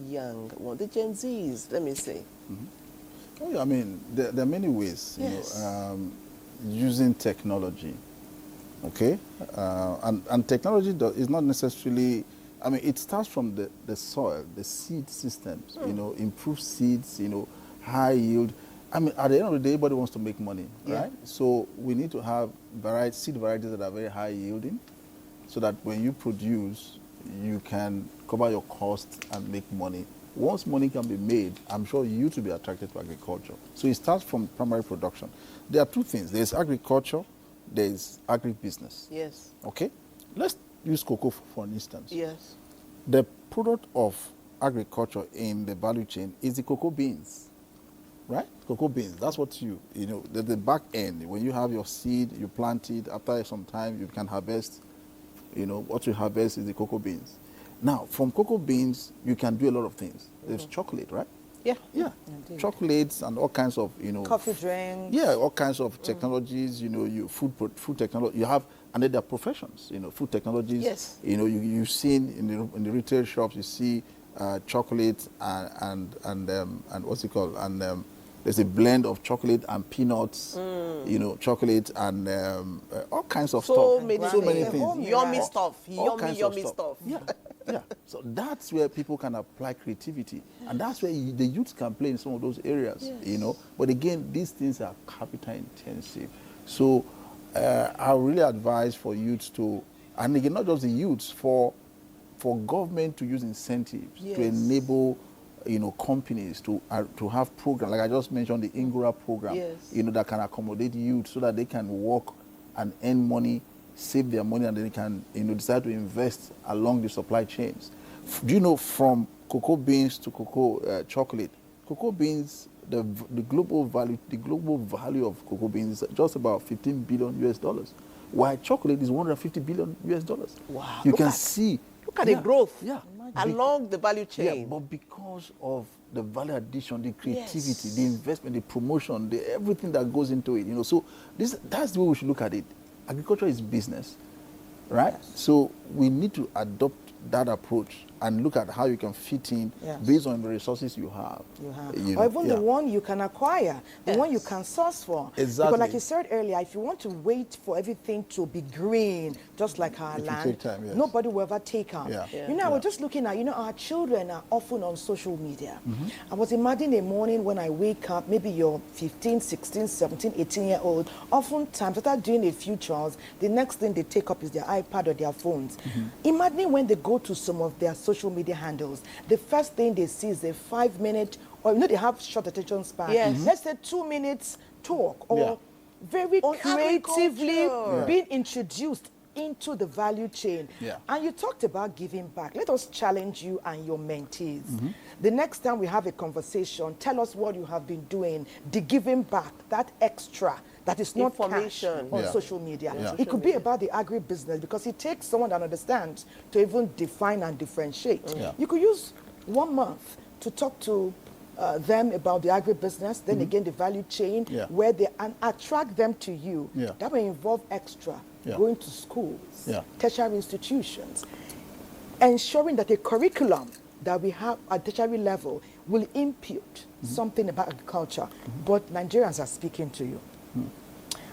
young one, the Gen Zs, let me say? Oh, yeah, I mean, there are many ways, Yes. using technology, okay? And technology is not necessarily, I mean, it starts from the soil, the seed systems, improve seeds, high yield. I mean, at the end of the day, everybody wants to make money, right? So we need to have seed varieties that are very high yielding, so that when you produce, you can cover your costs and make money. Once money can be made, I'm sure you to be attracted to agriculture. So it starts from primary production. There are two things. There's agriculture, there's agribusiness. Yes. Okay? Let's use cocoa for instance. Yes. The product of agriculture in the value chain is the cocoa beans, right? Cocoa beans, that's what the back end. When you have your seed, you plant it, after some time you can harvest. What you harvest is the cocoa beans. Now, from cocoa beans, you can do a lot of things. There's chocolate, right? Yeah. Yeah. Indeed. Chocolates and all kinds of, Coffee drinks. yeah, all kinds of technologies, food technology. You have, and then there are professions, food technologies. Yes. You've seen in the retail shops, you see chocolate and what's it called? And there's a blend of chocolate and peanuts, chocolate and all kinds of So stuff. many so many things. things. Yummy All- stuff. All kinds of Yummy stuff. Yeah, yeah. So that's where people can apply creativity, and that's where the youth can play in some of those areas. But again, these things are capital intensive. So I really advise for youths to, and again, not just the youths, for government to use incentives Yes. to enable companies to have programs like I just mentioned, the Ingura program. Yes. That can accommodate youth so that they can work and earn money, save their money, and then they can decide to invest along the supply chains. Do you know, from cocoa beans to cocoa chocolate, cocoa beans, the global value of cocoa beans is just about 15 billion US dollars, while chocolate is 150 billion US dollars. Wow. You can see. Look at the growth Yeah. along the value chain. Yeah, but because of the value addition, the creativity, Yes. the investment, the promotion, everything that goes into it, so that's the way we should look at it. Agriculture is business, right? Yes. So we need to adopt that approach and look at how you can fit in based on the resources you have. Or even the one you can acquire, the one you can source for. Exactly. Because like you said earlier, if you want to wait for everything to be green, just like our It will land, take time, yes. nobody will ever take up. Yeah. I was just looking at, our children are often on social media. I was imagining a morning when I wake up, maybe you're 15, 16, 17, 18-year-old, oftentimes after doing a few chores, the next thing they take up is their iPad or their phones. Imagining when they go to some of their social media handles, the first thing they see is a 5-minute, or they have short attention span. Yes. Let's say 2 minutes talk, or very On creatively agriculture. being introduced into the value chain. Yeah. And you talked about giving back. Let us challenge you and your mentees. The next time we have a conversation, tell us what you have been doing, the giving back, that extra that is not Information. cash on Yeah. social media. Yeah. It could be about the agribusiness, because it takes someone that understands to even define and differentiate. Yeah. You could use 1 month to talk to them about the agribusiness, then again the value chain, Yeah. where they and attract them to you. Yeah. That may involve extra, Yeah. going to schools, Yeah. tertiary institutions, ensuring that a curriculum that we have at tertiary level will impute something about agriculture. But Nigerians are speaking to you.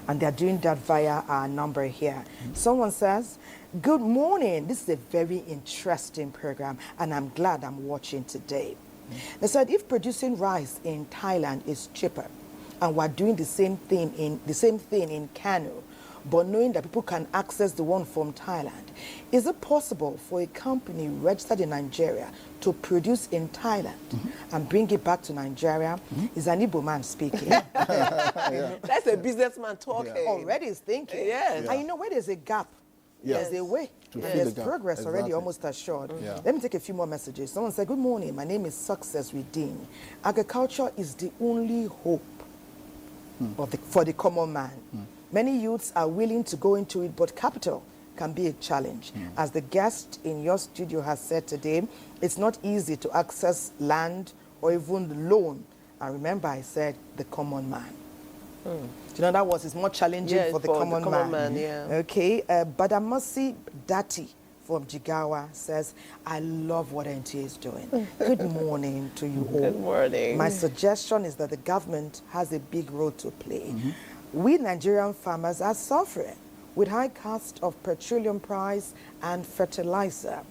And they're doing that via our number here. Someone says, good morning. This is a very interesting program, and I'm glad I'm watching today. They said, if producing rice in Thailand is cheaper, and we're doing the same thing in Kano, but knowing that people can access the one from Thailand, is it possible for a company registered in Nigeria to produce in Thailand and bring it back to Nigeria? Is an Igbo man speaking. That's a businessman talking. Already is thinking. Yes. And where there's a gap, Yes. there's a way. To And fill there's the gap. progress already Exactly. almost assured. Yeah. Let me take a few more messages. Someone said, good morning, my name is Success Redeem. Agriculture is the only hope for the common man. Many youths are willing to go into it, but capital can be a challenge. As the guest in your studio has said today, it's not easy to access land or even loan. And remember, I said the common man. That it's more challenging for the common man. Yeah. Okay, Badamasi Dati from Jigawa says, I love what NTA is doing. Good morning to you all. Good morning. My suggestion is that the government has a big role to play. We Nigerian farmers are suffering with high cost of petroleum price and fertilizer.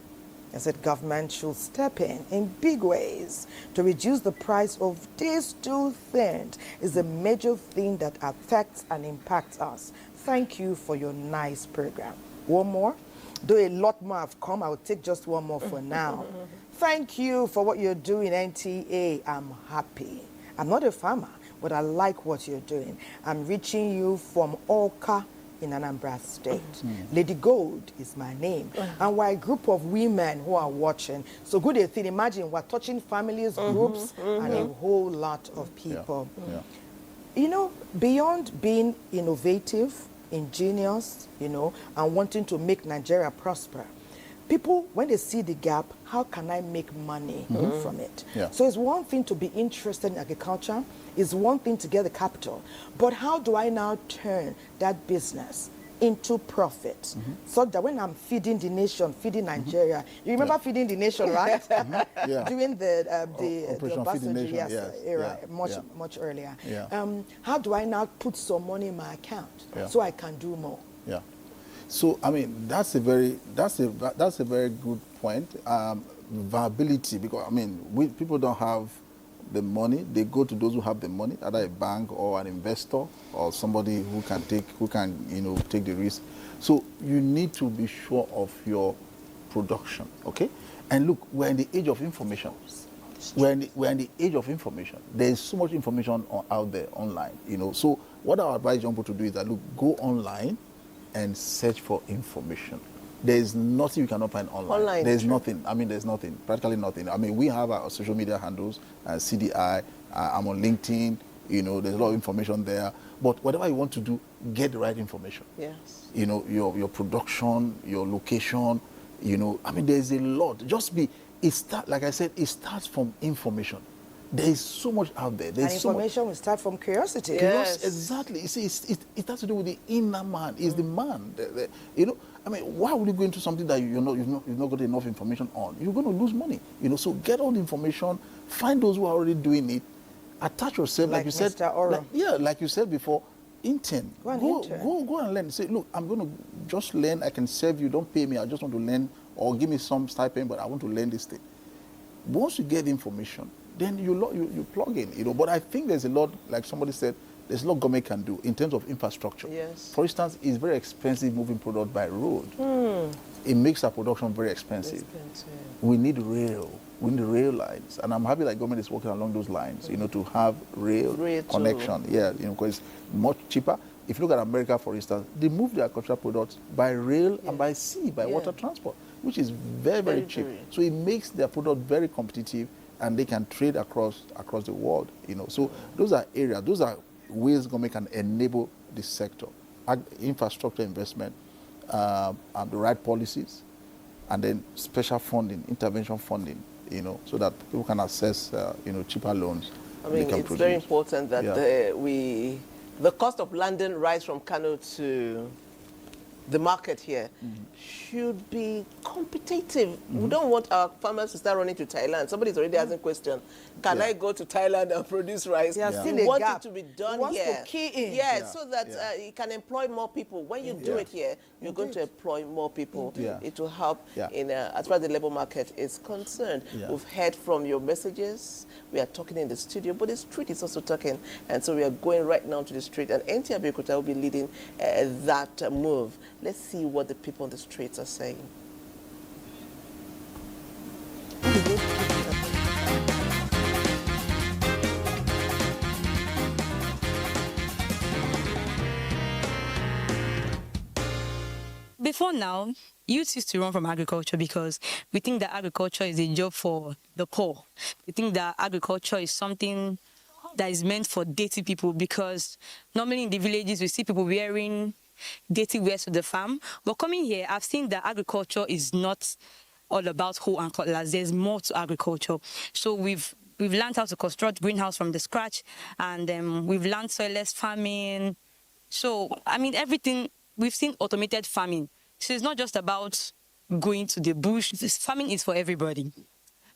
I said government should step in big ways to reduce the price of these two things. Is a major thing that affects and impacts us. Thank you for your nice program. One more? Though a lot more have come, I will take just one more for now. Thank you for what you're doing, NTA. I'm happy. I'm not a farmer, but I like what you're doing. I'm reaching you from Oka in Anambra State. Lady Gold is my name. And we're a group of women who are watching. So good a thing. Imagine we're touching families, groups, and a whole lot of people. Yeah. Beyond being innovative, ingenious, and wanting to make Nigeria prosper, people, when they see the gap, how can I make money from it? Yeah. So it's one thing to be interested in agriculture, it's one thing to get the capital, but how do I now turn that business into profit, so that when I'm feeding the nation, feeding Nigeria, you remember feeding the nation, right? Yeah. During the Operation Feed the Nation, yes. era, Yeah. much earlier. Yeah. How do I now put some money in my account so I can do more? Yeah. So that's a very good point. Viability, because people don't have the money. They go to those who have the money, either a bank or an investor or somebody who can take the risk. So you need to be sure of your production, okay? And look, we're in the age of information. We're in the age of information. There's so much information out there online, So what I advise young people to do is that, look, go online and search for information. There's nothing you cannot find online. There's nothing. There's nothing. Practically nothing. We have our social media handles, CDI, I'm on LinkedIn. You know, there's a lot of information there. But whatever you want to do, get the right information. Yes. You know, your production, your location. You know, I mean, there's a lot. Like I said, it starts from information. There is so much out there. There's And so much. information will start from curiosity. Yes. Exactly. You see, it has to do with the inner man. It's the man. You know, I mean, why would you go into something that you've not got enough information on? You're going to lose money. You know, so get all the information. Find those who are already doing it. Attach yourself, like you said. Mr. Oro. Like you said before. Intern. Go and learn. Say, look, I'm going to just learn. I can serve you. Don't pay me. I just want to learn, or give me some stipend, but I want to learn this thing. Once you get information, then you plug in, you know. But I think there's a lot, like somebody said, there's a lot government can do in terms of infrastructure. Yes. For instance, it's very expensive moving product by road. It makes our production very expensive. We need rail. We need rail lines. And I'm happy that government is working along those lines, you know, to have rail connection. Yeah, you know, because it's much cheaper. If you look at America, for instance, they move their agricultural products by rail and by sea, by water transport, which is very, very cheap. So it makes their product very competitive, and they can trade across the world, you know. So those are areas, those are ways government can enable this sector. Infrastructure investment, and the right policies, and then special funding, intervention funding, you know, so that people can access, you know, cheaper loans. I mean, it's very important that the cost of landing rice from Kano to the market here should be competitive. We don't want our farmers to start running to Thailand. Somebody's already asking question. Can I go to Thailand and produce rice? We want it to be done here. To key in. Yes, so that you can employ more people. When you do it here, you're going to employ more people. It will help in as far as the labor market is concerned. We've heard from your messages. We are talking in the studio, but the street is also talking. And so we are going right now to the street. And NT Abiyakuta will be leading that move. Let's see what the people on the streets are saying. Before now, youth used to run from agriculture because we think that agriculture is a job for the poor. We think that agriculture is something that is meant for dirty people, because normally in the villages we see people wearing dirty wears to the farm. But coming here, I've seen that agriculture is not all about hoe and cutlass. There's more to agriculture. So we've learned how to construct greenhouse from the scratch, and we've learned soilless farming. So, I mean, everything, we've seen automated farming. So it's not just about going to the bush. Farming is for everybody.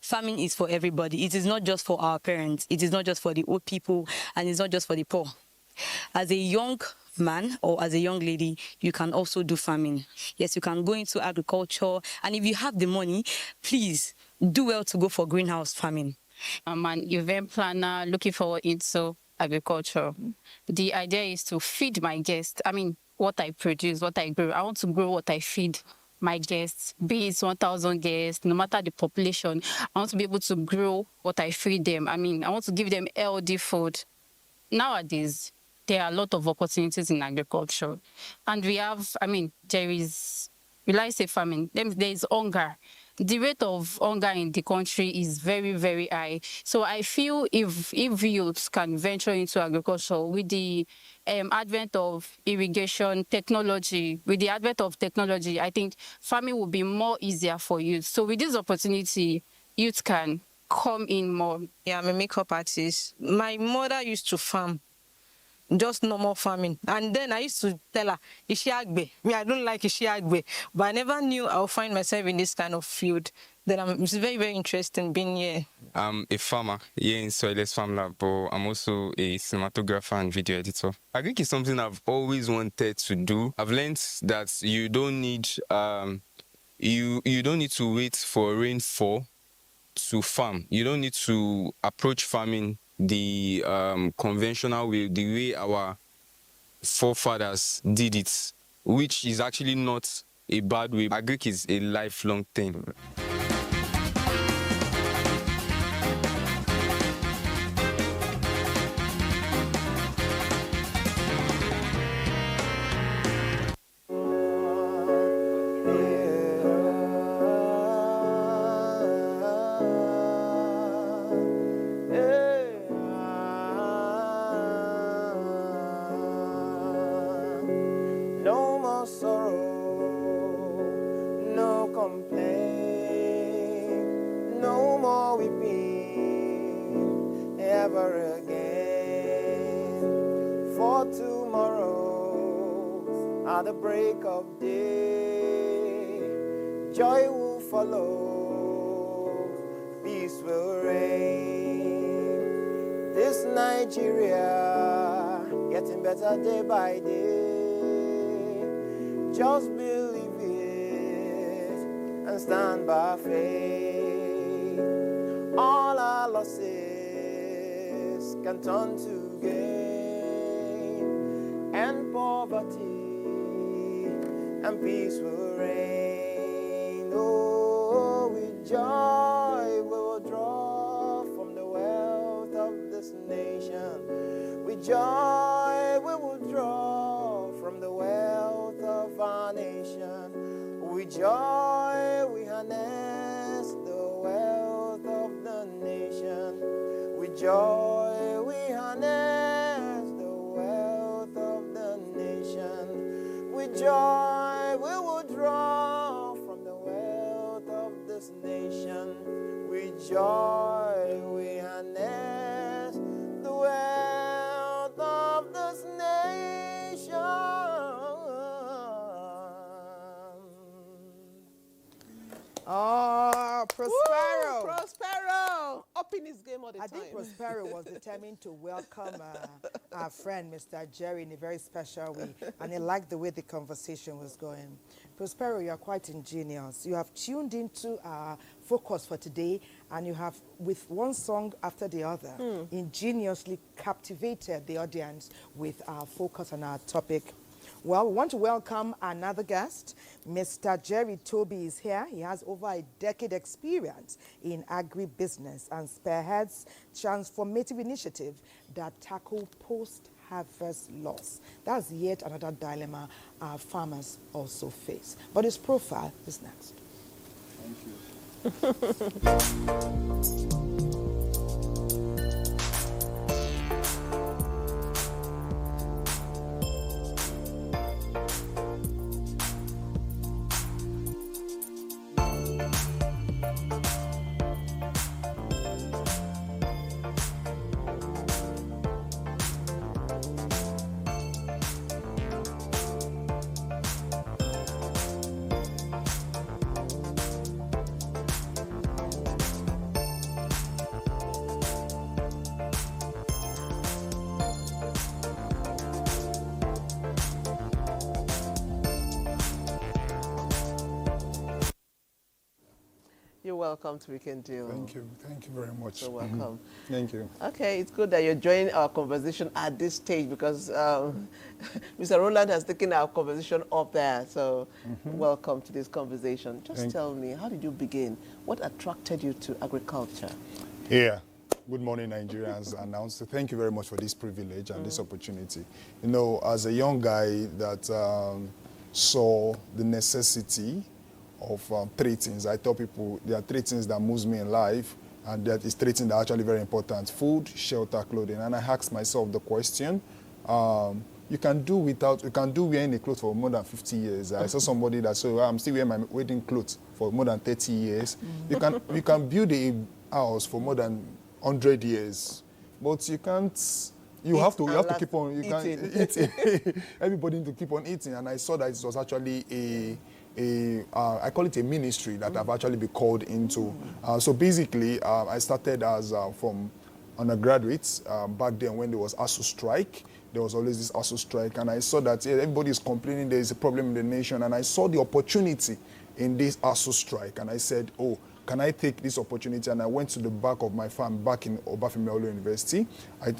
Farming is for everybody. It is not just for our parents. It is not just for the old people, and it's not just for the poor. As a young man or as a young lady, you can also do farming. Yes, you can go into agriculture, and if you have the money, please do well to go for greenhouse farming. I'm an event planner looking forward into agriculture. The idea is to feed my guests. I mean, what I produce, what I grow. I want to grow what I feed my guests, be it 1,000 guests, no matter the population. I want to be able to grow what I feed them. I mean, I want to give them healthy food. Nowadays, there are a lot of opportunities in agriculture. And we have, I mean, there is, will I say famine? There is hunger. The rate of hunger in the country is very, very high. So I feel if youths can venture into agriculture with the advent of irrigation technology, I think farming will be more easier for youth. So with this opportunity, youth can come in more. Yeah, I'm a makeup artist. My mother used to farm, just normal farming. And then I used to tell her, Ishiagbe. Me, I don't like Ishiagbe. But I never knew I'll find myself in this kind of field. It's very, very interesting being here. I'm a farmer here in Soilless Farm Lab, but I'm also a cinematographer and video editor. Agric is something I've always wanted to do. I've learned that you don't need to wait for rainfall to farm. You don't need to approach farming the conventional way, the way our forefathers did it, which is actually not a bad way. Agric is a lifelong thing. for tomorrow at the break of day. Joy will follow, peace will reign. This Nigeria getting better day by day. Just believe it and stand by faith. All our losses can turn to gain, and poverty and peace will reign. Oh, with joy we will draw from the wealth of this nation. With joy we will draw from the wealth of our nation. With joy we harness the wealth of the nation. With joy we harness the wealth of the nation. With joy we will draw from the wealth of this nation. With joy we harness the wealth of this nation. Oh, Prospero. Woo, Prospero! Up in his game all the I time. think Prospero was determined to welcome our friend, Mr. Jerry, in a very special way. And he liked the way the conversation was going. Prospero, you are quite ingenious. You have tuned into our focus for today, and you have, with one song after the other, ingeniously captivated the audience with our focus on our topic. Well, we want to welcome another guest. Mr. Jerry Toby is here. He has over a decade experience in agribusiness and spearheads transformative initiatives that tackle post-harvest loss. That's yet another dilemma our farmers also face. But his profile is next. Thank you. You're welcome to Weekend Deal. Thank you very much. So welcome. Thank you. Okay, it's good that you're joining our conversation at this stage because Mr. Roland has taken our conversation up there. So welcome to this conversation. Just tell me, how did you begin? What attracted you to agriculture? Yeah. Good morning, Nigerians. Announced. Thank you very much for this privilege and this opportunity. You know, as a young guy that saw the necessity of 3 things. I tell people there are 3 things that moves me in life, and that is 3 things that are actually very important: food, shelter, clothing. And I asked myself the question, you can do wearing a clothes for more than 50 years. I saw somebody that said, well, I'm still wearing my wedding clothes for more than 30 years. You can build a house for more than 100 years, but you can't. You have to keep on eating. Everybody need to keep on eating. And I saw that it was actually I call it a ministry that I've actually been called into. So basically, I started as from undergraduate back then when there was ASU strike. There was always this ASU strike, and I saw that everybody is complaining there is a problem in the nation, and I saw the opportunity in this ASU strike, and I said, oh, can I take this opportunity? And I went to the back of my farm back in Obafemi University.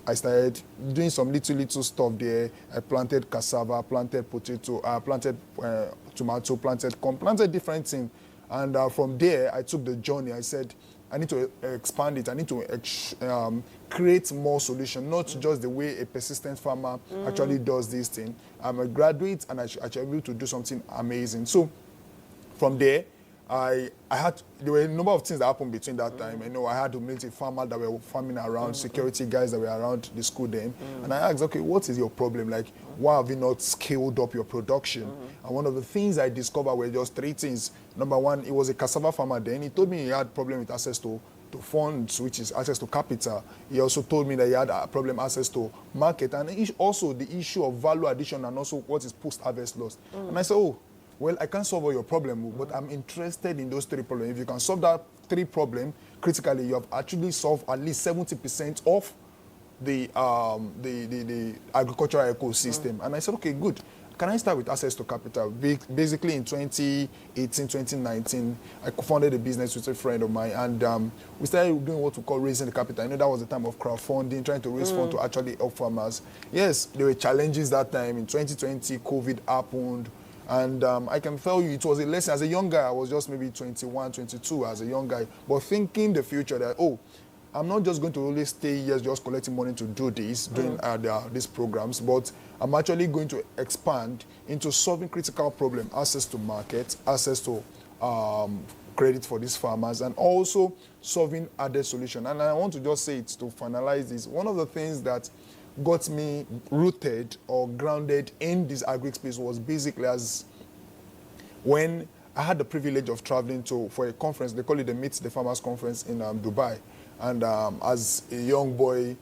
I started doing some little stuff there. I planted cassava, planted potato, planted tomato, planted corn, planted different things. And from there, I took the journey. I said, I need to expand it. I need to create more solutions, not just the way a persistent farmer actually does this thing. I'm a graduate, and I should be able to do something amazing. So from there, there were a number of things that happened between that time. You know, I had to meet a farmer that were farming around, security guys that were around the school then. And I asked, okay, what is your problem? Like, why have you not scaled up your production? And one of the things I discovered were just 3 things. Number one, it was a cassava farmer then. He told me he had problem with access to to funds, which is access to capital. He also told me that he had a problem access to market, and also the issue of value addition and also what is post-harvest loss. And I said, oh, well, I can't solve all your problem, but I'm interested in those 3 problems. If you can solve that 3 problems critically, you have actually solved at least 70% of the agricultural ecosystem. And I said, okay, good. Can I start with access to capital? Basically, in 2018, 2019, I co-founded a business with a friend of mine, and we started doing what we call raising the capital. I know that was the time of crowdfunding, trying to raise funds to actually help farmers. Yes, there were challenges that time. In 2020, COVID happened, and I can tell you it was a lesson. As a young guy, I was just maybe 21, 22 as a young guy, but thinking the future that, oh, I'm not just going to only stay here just collecting money to do this, doing these programs, but I'm actually going to expand into solving critical problems, access to market, access to credit for these farmers, and also solving other solutions. And I want to just say it to finalize this. One of the things that got me rooted or grounded in this agri space was basically as when I had the privilege of traveling for a conference. They call it the Meet the Farmers Conference in Dubai. And as a young boy,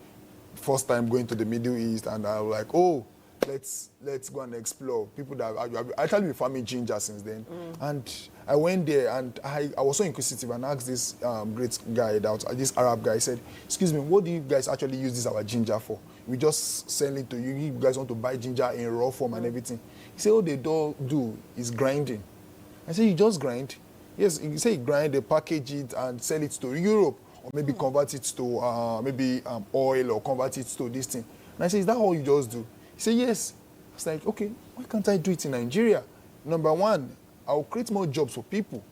first time going to the Middle East, and I was like, oh, let's go and explore. People that I actually been farming ginger since then. And I went there, and I was so inquisitive and asked this great guy, this Arab guy, said, excuse me, what do you guys actually use this our ginger for? We just sell it to you. You guys want to buy ginger in raw form and everything. He said, all they do is grinding. I said, you just grind? Yes, you say you grind, they package it and sell it to Europe. Or maybe convert it to oil, or convert it to this thing. And I said, is that all you just do? He said, yes. I was like, okay, why can't I do it in Nigeria? Number one, I'll create more jobs for people.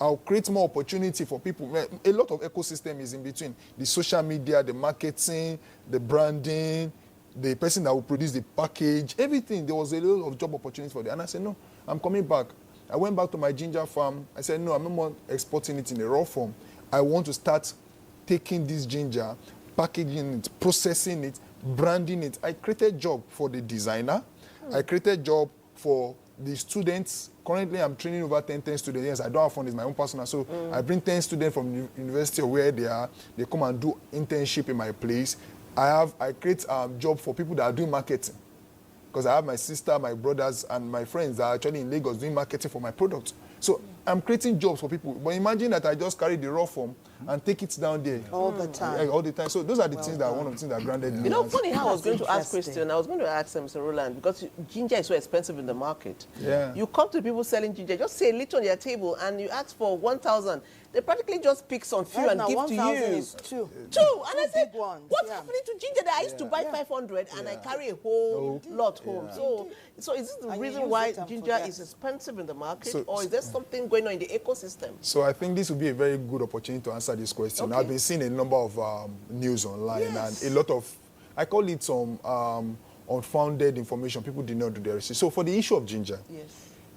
I'll create more opportunity for people. A lot of ecosystem is in between. The social media, the marketing, the branding, the person that will produce the package, everything. There was a lot of job opportunities for them. And I said, no, I'm coming back. I went back to my ginger farm. I said, no, I'm no more exporting it in a raw form. I want to start taking this ginger, packaging it, processing it, branding it. I created job for the designer. I created job for the students. Currently, I'm training over 10 students. Yes, I don't have fund, it's my own personal. So I bring 10 students from the university of where they are. They come and do internship in my place. I create job for people that are doing marketing. Because I have my sister, my brothers, and my friends that are actually in Lagos doing marketing for my product. So I'm creating jobs for people. But imagine that I just carry the raw form and take it down there. All the time. All the time. So those are the things that one of the things that grounded me. You know, funny how I was going to ask Christian, I was going to ask Mr. Roland, because ginger is so expensive in the market. Yeah. You come to the people selling ginger, just say a little on their table, and you ask for 1,000. They practically just pick some few and give to you. 1,000 is two. And I said, what's happening to ginger that I used to buy 500 and I carry a whole lot home? So is this the reason why ginger is expensive in the market, or is there something going on in the ecosystem? So I think this would be a very good opportunity to answer this question. Okay. I've been seeing a number of news online and a lot of, I call it some unfounded information. People did not do their research. So for the issue of ginger,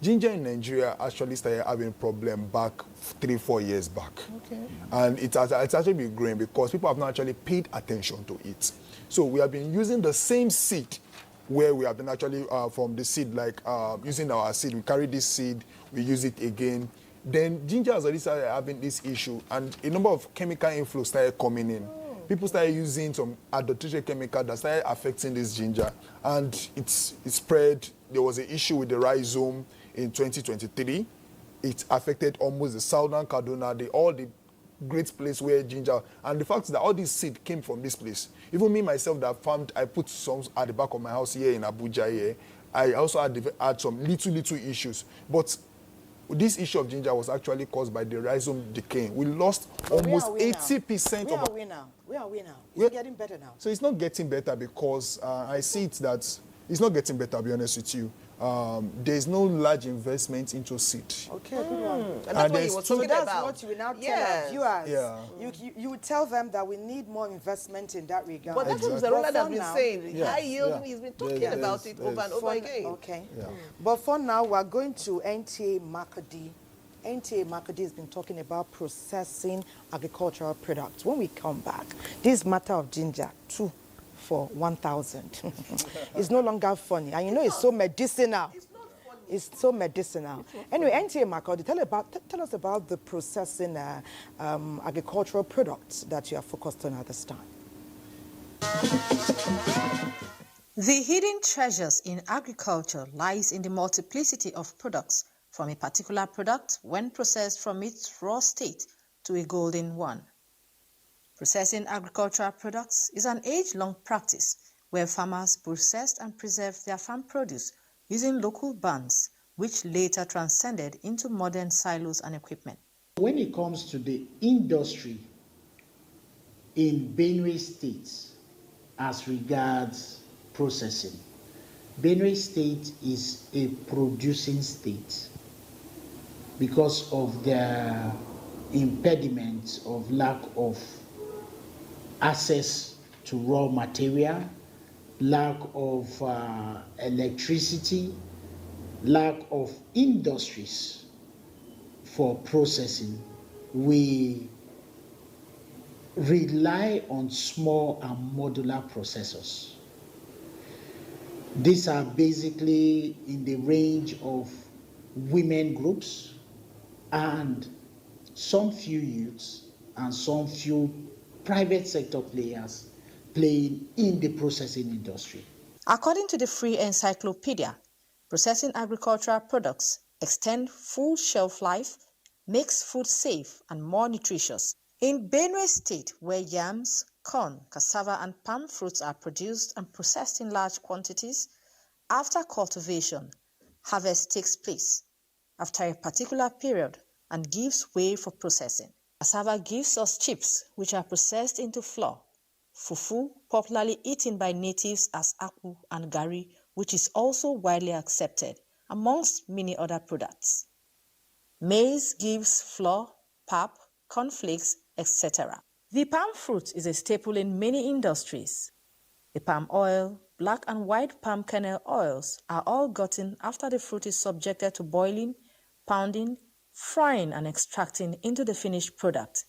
ginger in Nigeria actually started having a problem back 3-4 years back. Okay. And it's actually been growing because people have not actually paid attention to it. So we have been using the same seed where we have been actually from the seed, like using our seed. We carry this seed, we use it again. Then ginger has already started having this issue, and a number of chemical inflows started coming in. People started using some adulterated chemical that started affecting this ginger, and it spread. There was an issue with the rhizome in 2023. It affected almost the southern Kaduna, all the great place where ginger, and the fact that all this seed came from this place. Even me myself that farmed, I put some at the back of my house here in Abuja here. I also had some little issues, but this issue of ginger was actually caused by the rhizome decaying. We lost almost 80% of... Where are we now? Is it getting better now? So it's not getting better because I see it that it's not getting better, I'll be honest with you. There's no large investment into seed. Okay, good one. And that's what he was talking about. That's what you will now tell our viewers. Yeah. You would tell them that we need more investment in that regard. But that's what Mr. Roland has been saying. High yield, he's been talking about it over and over again. Okay. Yeah. But for now, we're going to NTA Makadi. NTA Makadi has been talking about processing agricultural products. When we come back, this matter of ginger, 2 for 1,000. It's no longer funny. And you know it's so medicinal. It's not funny. It's so medicinal. Anyway, NTA Makodi, tell us about the processing agricultural products that you are focused on at this time. The hidden treasures in agriculture lies in the multiplicity of products from a particular product when processed from its raw state to a golden one. Processing agricultural products is an age-long practice where farmers processed and preserved their farm produce using local barns, which later transcended into modern silos and equipment. When it comes to the industry in Benue State as regards processing, Benue State is a producing state because of the impediment of lack of access to raw material, lack of electricity, lack of industries for processing. We rely on small and modular processors. These are basically in the range of women groups and some few youths and some few private sector players playing in the processing industry. According to the Free Encyclopedia, processing agricultural products extend food shelf life, makes food safe and more nutritious. In Benue State, where yams, corn, cassava, and palm fruits are produced and processed in large quantities, after cultivation, harvest takes place after a particular period and gives way for processing. Cassava gives us chips, which are processed into flour. Fufu, popularly eaten by natives as akpu and gari, which is also widely accepted, amongst many other products. Maize gives flour, pap, cornflakes, etc. The palm fruit is a staple in many industries. The palm oil, black and white palm kernel oils are all gotten after the fruit is subjected to boiling, pounding, frying and extracting into the finished product.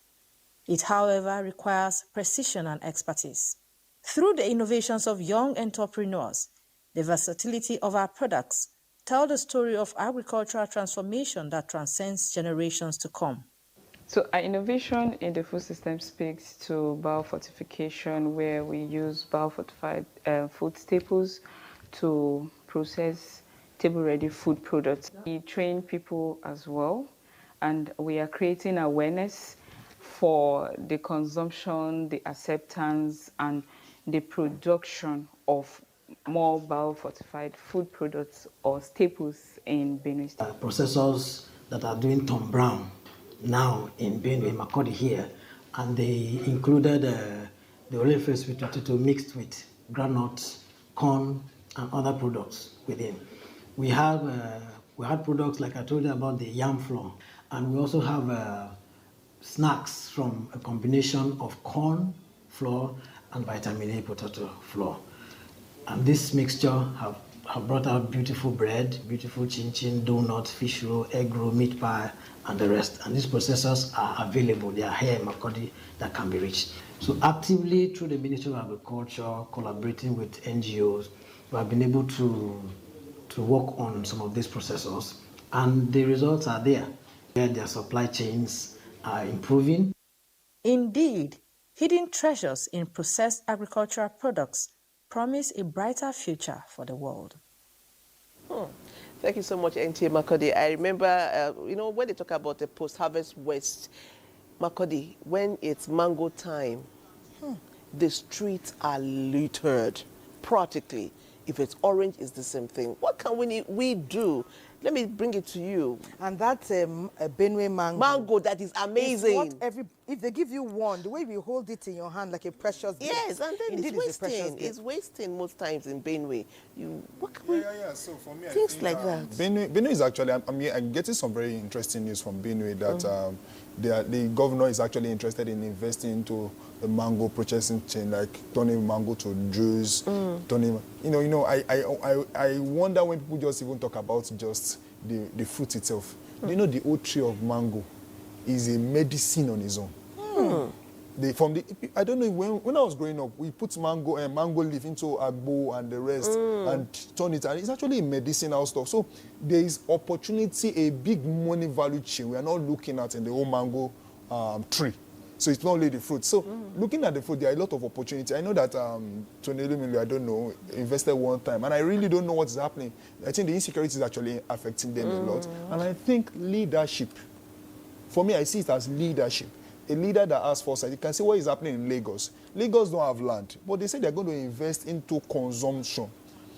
It, however, requires precision and expertise. Through the innovations of young entrepreneurs, the versatility of our products tell the story of agricultural transformation that transcends generations to come. So our innovation in the food system speaks to biofortification, where we use biofortified food staples to process table-ready food products. We train people as well, and we are creating awareness for the consumption, the acceptance, and the production of more biofortified food products or staples in Benue State. Processors that are doing Tom Brown now in Benue, Makodi here, and they included the oleifers potato mixed with groundnuts, corn, and other products within. We had products like I told you about the yam flour, and we also have snacks from a combination of corn flour and vitamin A potato flour. And this mixture have brought out beautiful bread, beautiful chin-chin, donut, fish roll, egg roll, meat pie, and the rest. And these processors are available. They are here in Makodi that can be reached. So actively through the Ministry of Agriculture, collaborating with NGOs, we have been able to work on some of these processors, and the results are there. Their supply chains are improving. Indeed, hidden treasures in processed agricultural products promise a brighter future for the world. Thank you so much, NTA Makodi. I remember, when they talk about the post-harvest waste, Makodi, when it's mango time, the streets are littered, practically. If it's orange, it's the same thing. What can we do? Let me bring it to you. And that's a Benue mango. Mango that is amazing. If they give you one, the way we hold it in your hand like a precious gift. Yes, and then Indeed, it's wasting. It's wasting most times in Benue. What can we? Yeah. So for me, things I think, like that. Benue is actually. I'm getting some very interesting news from Benue that the governor is actually interested in investing into the mango processing chain, like turning mango to juice, turning. I wonder when people just even talk about just the fruit itself. Do you know the old tree of mango is a medicine on its own? I don't know, when I was growing up, we put mango leaf into agbo and the rest and turn it, and it's actually medicinal stuff. So there is opportunity, a big money value chain we are not looking at in the whole mango tree. So it's not only the fruit. So looking at the fruit, there are a lot of opportunity. I know that Tony Lumili, I don't know, invested one time, and I really don't know what's happening. I think the insecurity is actually affecting them a lot. And I think leadership, for me, I see it as leadership. A leader that has foresight. You can see what is happening in Lagos. Lagos don't have land, but they say they're going to invest into consumption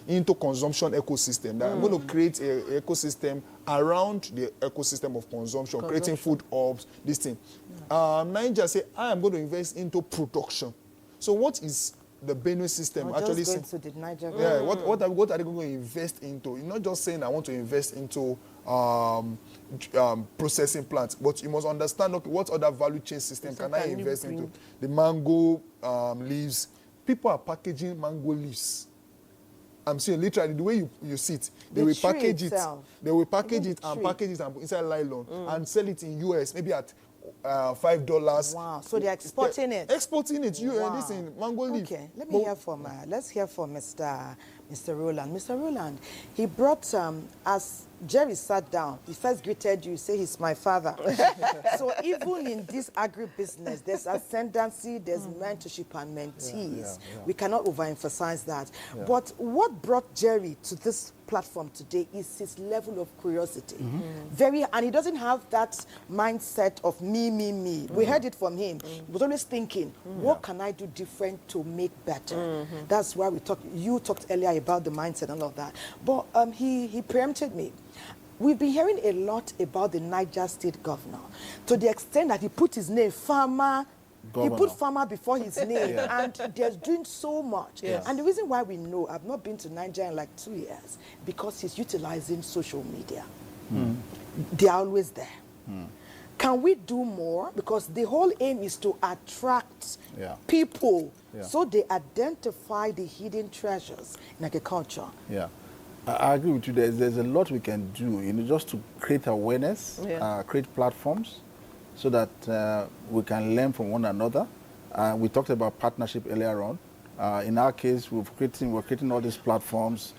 ecosystem. They're going to create an ecosystem around the ecosystem of consumption, creating food hubs, this thing. Niger say, I am going to invest into production. So what is the Benue system actually saying? Yeah, what are they going to invest into? You're not just saying I want to invest into processing plants, but you must understand, okay, what other value chain system can I invest into? The mango leaves. People are packaging mango leaves. I'm saying literally the way you see it, they will package it. They will package it and package it and put inside nylon and sell it in US maybe at $5. Wow! So they're exporting it. Exporting it. This in mango leaf. Okay, let's hear from Mr. Roland. Mr. Roland, he brought as Jerry sat down, he first greeted you, say he's my father. So even in this agribusiness, there's ascendancy, there's mentorship and mentees. We cannot overemphasize that. But what brought Jerry to this platform today is his level of curiosity. And he doesn't have that mindset of me. We heard it from him. He was always thinking, what can I do different to make better? That's why you talked earlier about the mindset and all of that. But he preempted me. We've been hearing a lot about the Niger State governor, to the extent that he put his name, farmer. Governor. He put farmer before his name, and they're doing so much. And the reason why we know, I've not been to Niger in like 2 years, because he's utilizing social media. They're always there. Can we do more? Because the whole aim is to attract people so they identify the hidden treasures in agriculture. I agree with you. There's a lot we can do, just to create awareness, create platforms, so that we can learn from one another. We talked about partnership earlier on. In our case, we're creating all these platforms.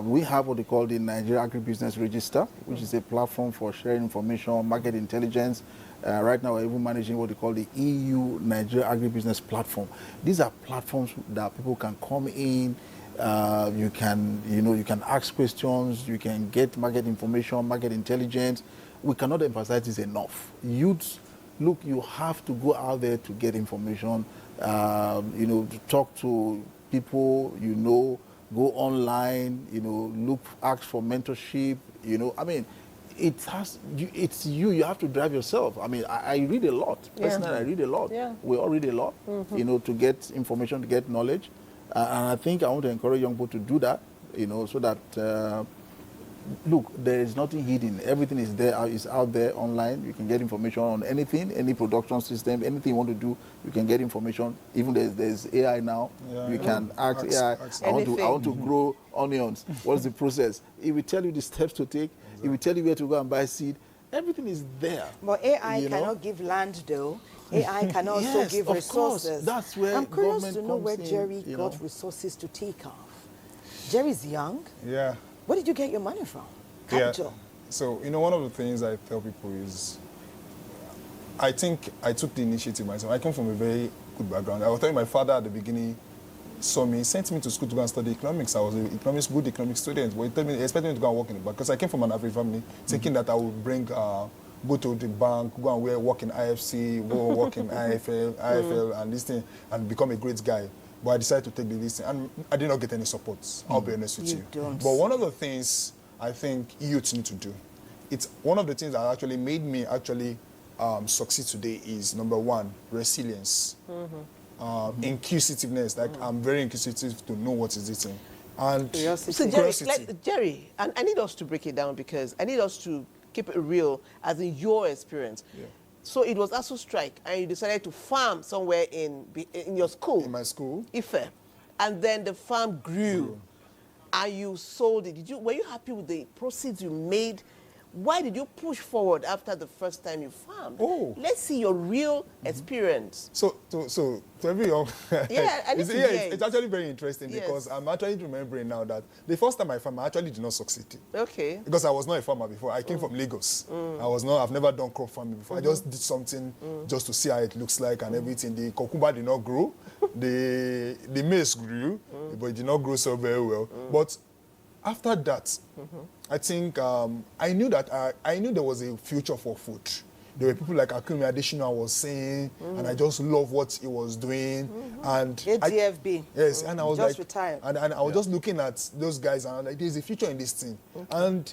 We have what they call the Nigeria Agribusiness Register, which is a platform for sharing information, market intelligence. Right now, we're even managing what they call the EU Nigeria Agribusiness Platform. These are platforms that people can come in. You can ask questions. You can get market information, market intelligence. We cannot emphasize this enough. Youths, look, you have to go out there to get information. To talk to people. Go online. Ask for mentorship. It's you. You have to drive yourself. I read a lot. Personally, I read a lot. We all read a lot. To get information, to get knowledge. And I think I want to encourage young people to do that, so that, look, there is nothing hidden. Everything is there, is out there online. You can get information on anything, any production system, anything you want to do, you can get information. Even there's AI now. You can ask AI, I want to grow onions. What's the process? It will tell you the steps to take. It will tell you where to go and buy seed. Everything is there. But AI cannot give land, though. AI can also give resources. That's where I'm curious to know where Jerry got resources to take off. Jerry's young. Yeah. Where did you get your money from? Capital. So, one of the things I tell people is, I think I took the initiative myself. I come from a very good background. I was telling my father at the beginning, saw me, sent me to school to go and study economics. I was a good economics student, but he expected me to go and work in the bank, because I came from an African family, thinking that I would go to the bank, go and work in IFC, go work in IFL and this thing, and become a great guy. But I decided to take the list, and I did not get any support. I'll be honest with you. But one of the things I think youth need to do, it's one of the things that actually made me succeed today is, number one, resilience. Inquisitiveness. I'm very inquisitive to know what is eating. And curiosity. So Jerry, and I need us to break it down, because I need us to keep it real, as in your experience. So it was ASU strike, and you decided to farm somewhere in your school. In my school. Ife. And then the farm grew, and you sold it. Were you happy with the proceeds you made? why did you push forward after the first time you farmed? Oh. Let's see your real experience. So to every young, Yeah, I need it's, to yeah, hear it's it. actually very interesting Yes. because I'm actually remembering now that the first time I farmed, I actually did not succeed. Okay. Because I was not a farmer before. I came from Lagos. I've never done crop farming before. I just did something just to see how it looks like and everything. The cucumber did not grow. The maize grew, but it did not grow so very well. But after that, I think I knew that I knew there was a future for food. There were people like Akunmi Adesina was saying, and I just love what he was doing. And ADFB. yes, and I was just like, retired. and I was just looking at those guys, and I was like, there's a future in this thing. And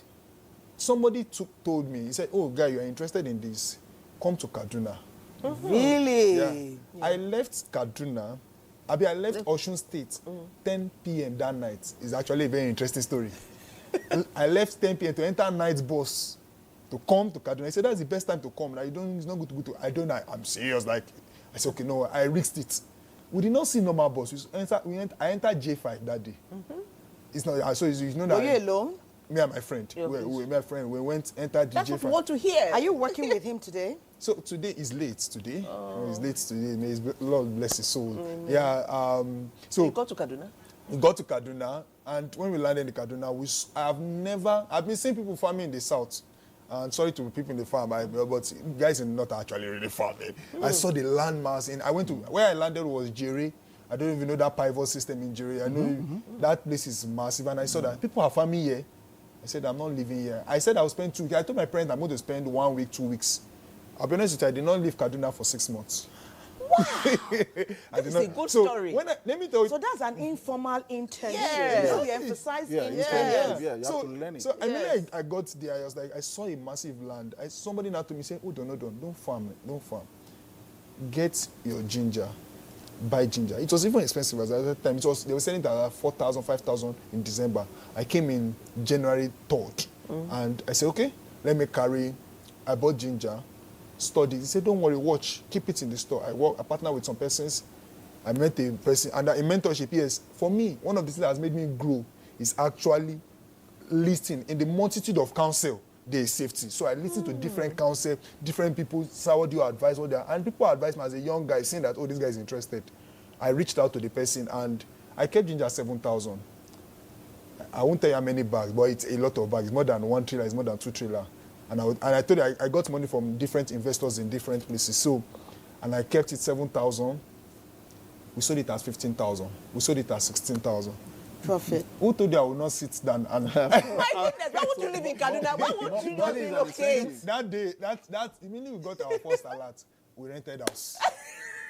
somebody told me, he said, "Oh, guy, you are interested in this? Come to Kaduna." Really? Yeah. I left Kaduna. I left Osun State 10 p.m. that night. It's actually a very interesting story. I left 10 p.m. to enter night bus to come to Kaduna. He said, that's the best time to come. Like, it's not good to go to. I'm serious. Like, I said, okay, no, I risked it. We did not see normal bus. I entered J5 that day. It's not, so you know that. Were you alone? Me and my friend. We entered That's J5. what we want to hear. Are you working with him today? So today is late today. It's late today. May his Lord bless his soul. Yeah. So you got to Kaduna? We got to Kaduna, and when we landed in Kaduna, I've been seeing people farming in the south. And sorry to people in the farm, but guys are not actually really farming. I saw the landmass, and where I landed was Jere. I don't even know that pivot system in Jere. I know that place is massive, and I saw that people are farming here. I said, I'm not living here. I said I will spend 2 weeks. I told my parents I'm going to spend 1 week, 2 weeks. I'll be honest with you, I did not leave Kaduna for 6 months. Wow. It's a good story. Let me tell you. So that's an informal internship. Yes. You know, we emphasize you have to learn it. So immediately I got there, I was like, I saw a massive land. Somebody now told me, say, hold on, don't farm it, don't farm. Get your ginger, buy ginger. It was even expensive at that time. They were selling it at 4,000, 5,000 in December. I came in January 3rd, and I said, okay, let me carry. I bought ginger. Studied. He said, don't worry, watch, keep it in the store. I partner with some persons. I met a person, and in mentorship, yes, for me, one of the things that has made me grow is actually listening. In the multitude of counsel, there is safety. So I listen to different counsel, different people, so what do you advise, what they are. And people advise me as a young guy, saying that, oh, this guy is interested. I reached out to the person, and I kept ginger 7,000. I won't tell you how many bags, but it's a lot of bags. It's more than 1 trailer, it's more than 2 trailers. And I told you, I got money from different investors in different places. So, and I kept it 7,000. We sold it at 15,000. We sold it at 16,000. Profit. Who told you I will not sit down and... My goodness, why would you live in Kaduna? Why would you not relocate? That day, immediately we got our first alert. We rented house.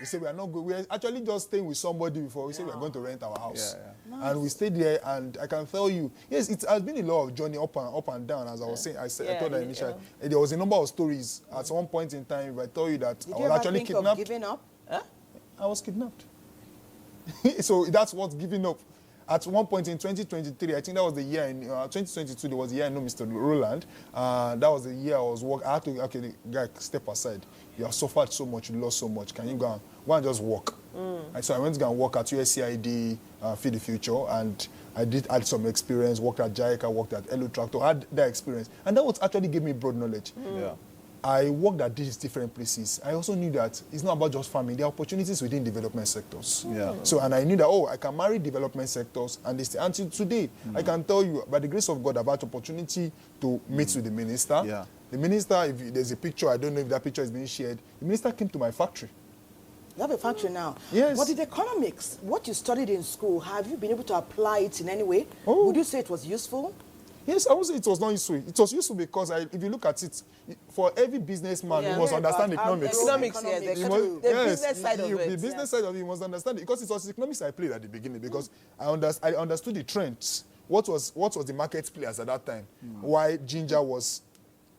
We said we are not good. We were actually just staying with somebody before. We said we are going to rent our house. Nice. And we stayed there, and I can tell you, yes, it has been a lot of journey up and down, as I was saying. I told her initially. There was a number of stories. At one point in time, if I told you that I was actually kidnapped. Did you ever think of giving up? Huh? I was kidnapped. So that's what's giving up. At one point in 2023, I think that was the year in 2022, there was a year I know Mr. Roland. That was the year I was working. I had to, okay, the guy, step aside. You have suffered so much, you lost so much. Can you go and just work? So I went to go and work at USCID, Feed the Future, and I had some experience, worked at JICA, worked at Elo Tractor, had that experience. And that was actually gave me broad knowledge. I worked at these different places. I also knew that it's not about just farming. There are opportunities within development sectors. So, and I knew that, I can marry development sectors. And until today, I can tell you, by the grace of God, about opportunity to meet with the minister. The minister, if there's a picture, I don't know if that picture is being shared. The minister came to my factory. You have a factory now. Yes. But in economics, what you studied in school, have you been able to apply it in any way? Oh. Would you say it was useful? Yes, I would say it was not useful. It was useful because if you look at it, for every businessman, you must understand economics. Economics, yes. The business side of it. The business side of it, you must understand it. Because it was economics I played at the beginning, because I understood the trends. What was the market players at that time? Why ginger was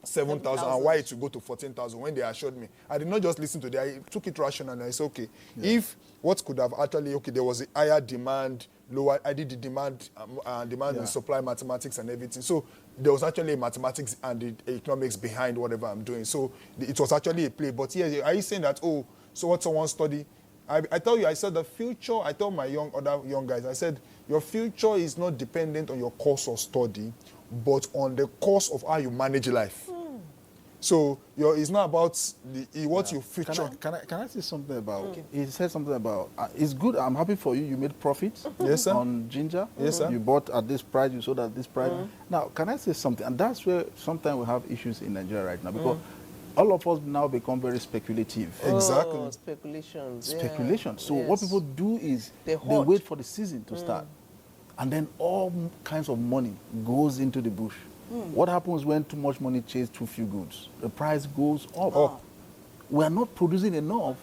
7,000 and why it would go to 14,000 when they assured me. I did not just listen to them. I took it rational and I said, okay, if what could have actually, there was a higher demand, lower, I did the demand and supply mathematics and everything. So there was actually mathematics and the economics behind whatever I'm doing. So it was actually a play. But yeah, are you saying that, so what someone study? I tell you, I said the future, I told my other young guys, I said, your future is not dependent on your course of study but on the course of how you manage life. So it's not about what you feature. Can I say something about? He said something about. It's good. I'm happy for you. You made profit. Yes, sir. On ginger. Yes, sir. You bought at this price. You sold at this price. Now, can I say something? And that's where sometimes we have issues in Nigeria right now because all of us now become very speculative. Exactly. Oh, speculations. Speculation. Yeah. So what people do is They they hoard. wait for the season to start, and then all kinds of money goes into the bush. What happens when too much money chases too few goods? The price goes up. We are not producing enough,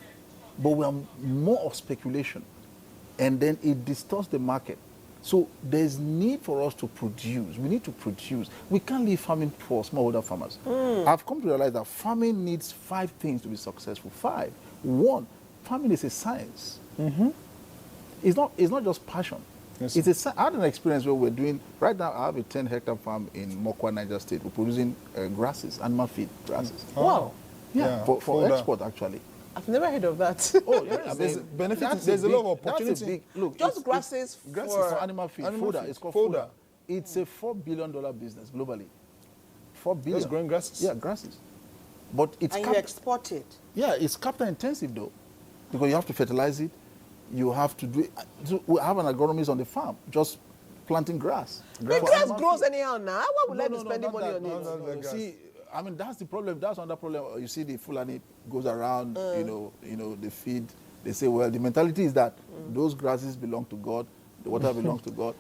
but we are more of speculation, and then it distorts the market. So there's need for us to produce. We need to produce. We can't leave farming for smallholder farmers. I've come to realize that farming needs 5 things to be successful. 5. 1, farming is a science. It's not just passion. Yes, It's I had an experience where we're doing, right now I have a 10-hectare farm in Mokwa, Niger State. We're producing grasses, animal feed grasses. Wow. Yeah, for export actually. I've never heard of that. Oh, yeah, There's benefit. there's a lot of opportunity. Look, Just grasses for animal feed. Fodder. It's called fodder. It's a $4 billion business globally. 4 billion. Just growing grasses? Yeah, grasses. But it's And you export it. yeah, it's capital intensive though, because you have to fertilize it. You have to do it. So we have an agronomist on the farm just planting grass. The grass animal grows feed. anyhow now. Why would I be spending not money that. on it? No. See, I mean, that's the problem. That's another problem. You see the Fulani goes around, you know, they feed. They say, well, the mentality is that those grasses belong to God, the water belongs to God.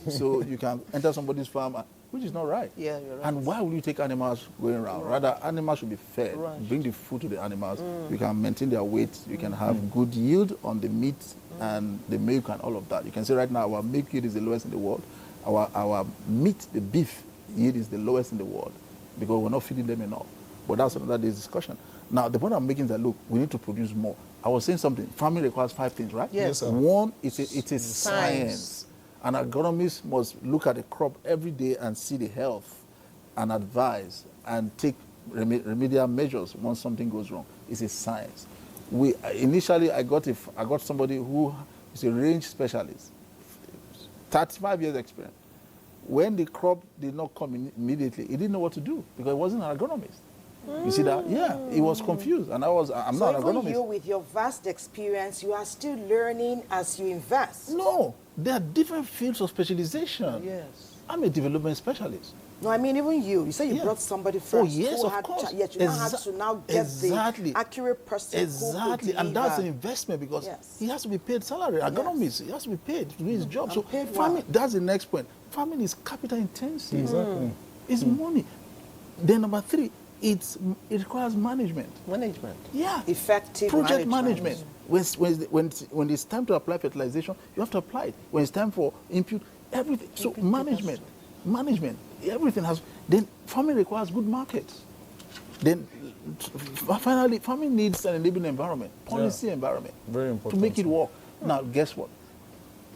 So you can enter somebody's farm, which is not right. Yeah, you're right. And why will you take animals going around? Rather, animals should be fed. Right. Bring the food to the animals. You can maintain their weight. You can have good yield on the meat and the milk and all of that. You can say right now our milk yield is the lowest in the world. Our meat, the beef yield is the lowest in the world because we're not feeding them enough. But that's another day's discussion. Now, the point I'm making is that, look, we need to produce more. I was saying something. Farming requires 5 things, right? Yes, sir. 1, it's a science. An agronomist must look at the crop every day and see the health and advise and take remedial measures once something goes wrong. It's a science. Initially, I got somebody who is a range specialist, 35 years experience. When the crop did not come immediately, he didn't know what to do because he wasn't an agronomist. You see that? Yeah, he was confused, and I'm not an So even agronomist. you, with your vast experience, you are still learning as you invest. No, there are different fields of specialization. Yes. I'm a development specialist. No, I mean even you. You say you Yeah. brought somebody first. Oh, yes, who of had course. Yet you now had to now get the accurate person who Exactly, could and that's an deliver. investment because Yes. he has to be paid salary. Agronomist, he has to be paid to do his job. And So paid farming, well. that's the next point. Farming is capital intensive. Exactly. It's money. Then number 3, it requires management. Management. Yeah. Effective Project management. management. When it's time to apply fertilization, you have to apply it. When it's time for input, everything. So management, everything has. Then farming requires good markets. Then finally, farming needs an enabling environment, policy environment, Very to important. make it work. Now, guess what?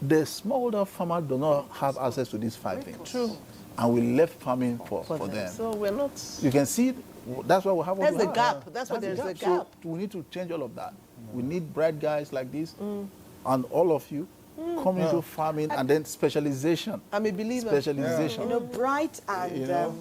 The smallholder farmer do not have access to these 5 things. True. And we left farming for them. So we're not. You can see, that's why we have what There's we a have. gap. That's why there's a So gap. we need to change all of that. We need bright guys like this, and all of you come into farming and then specialization. I'm a believer. Specialization. You know, bright and You know?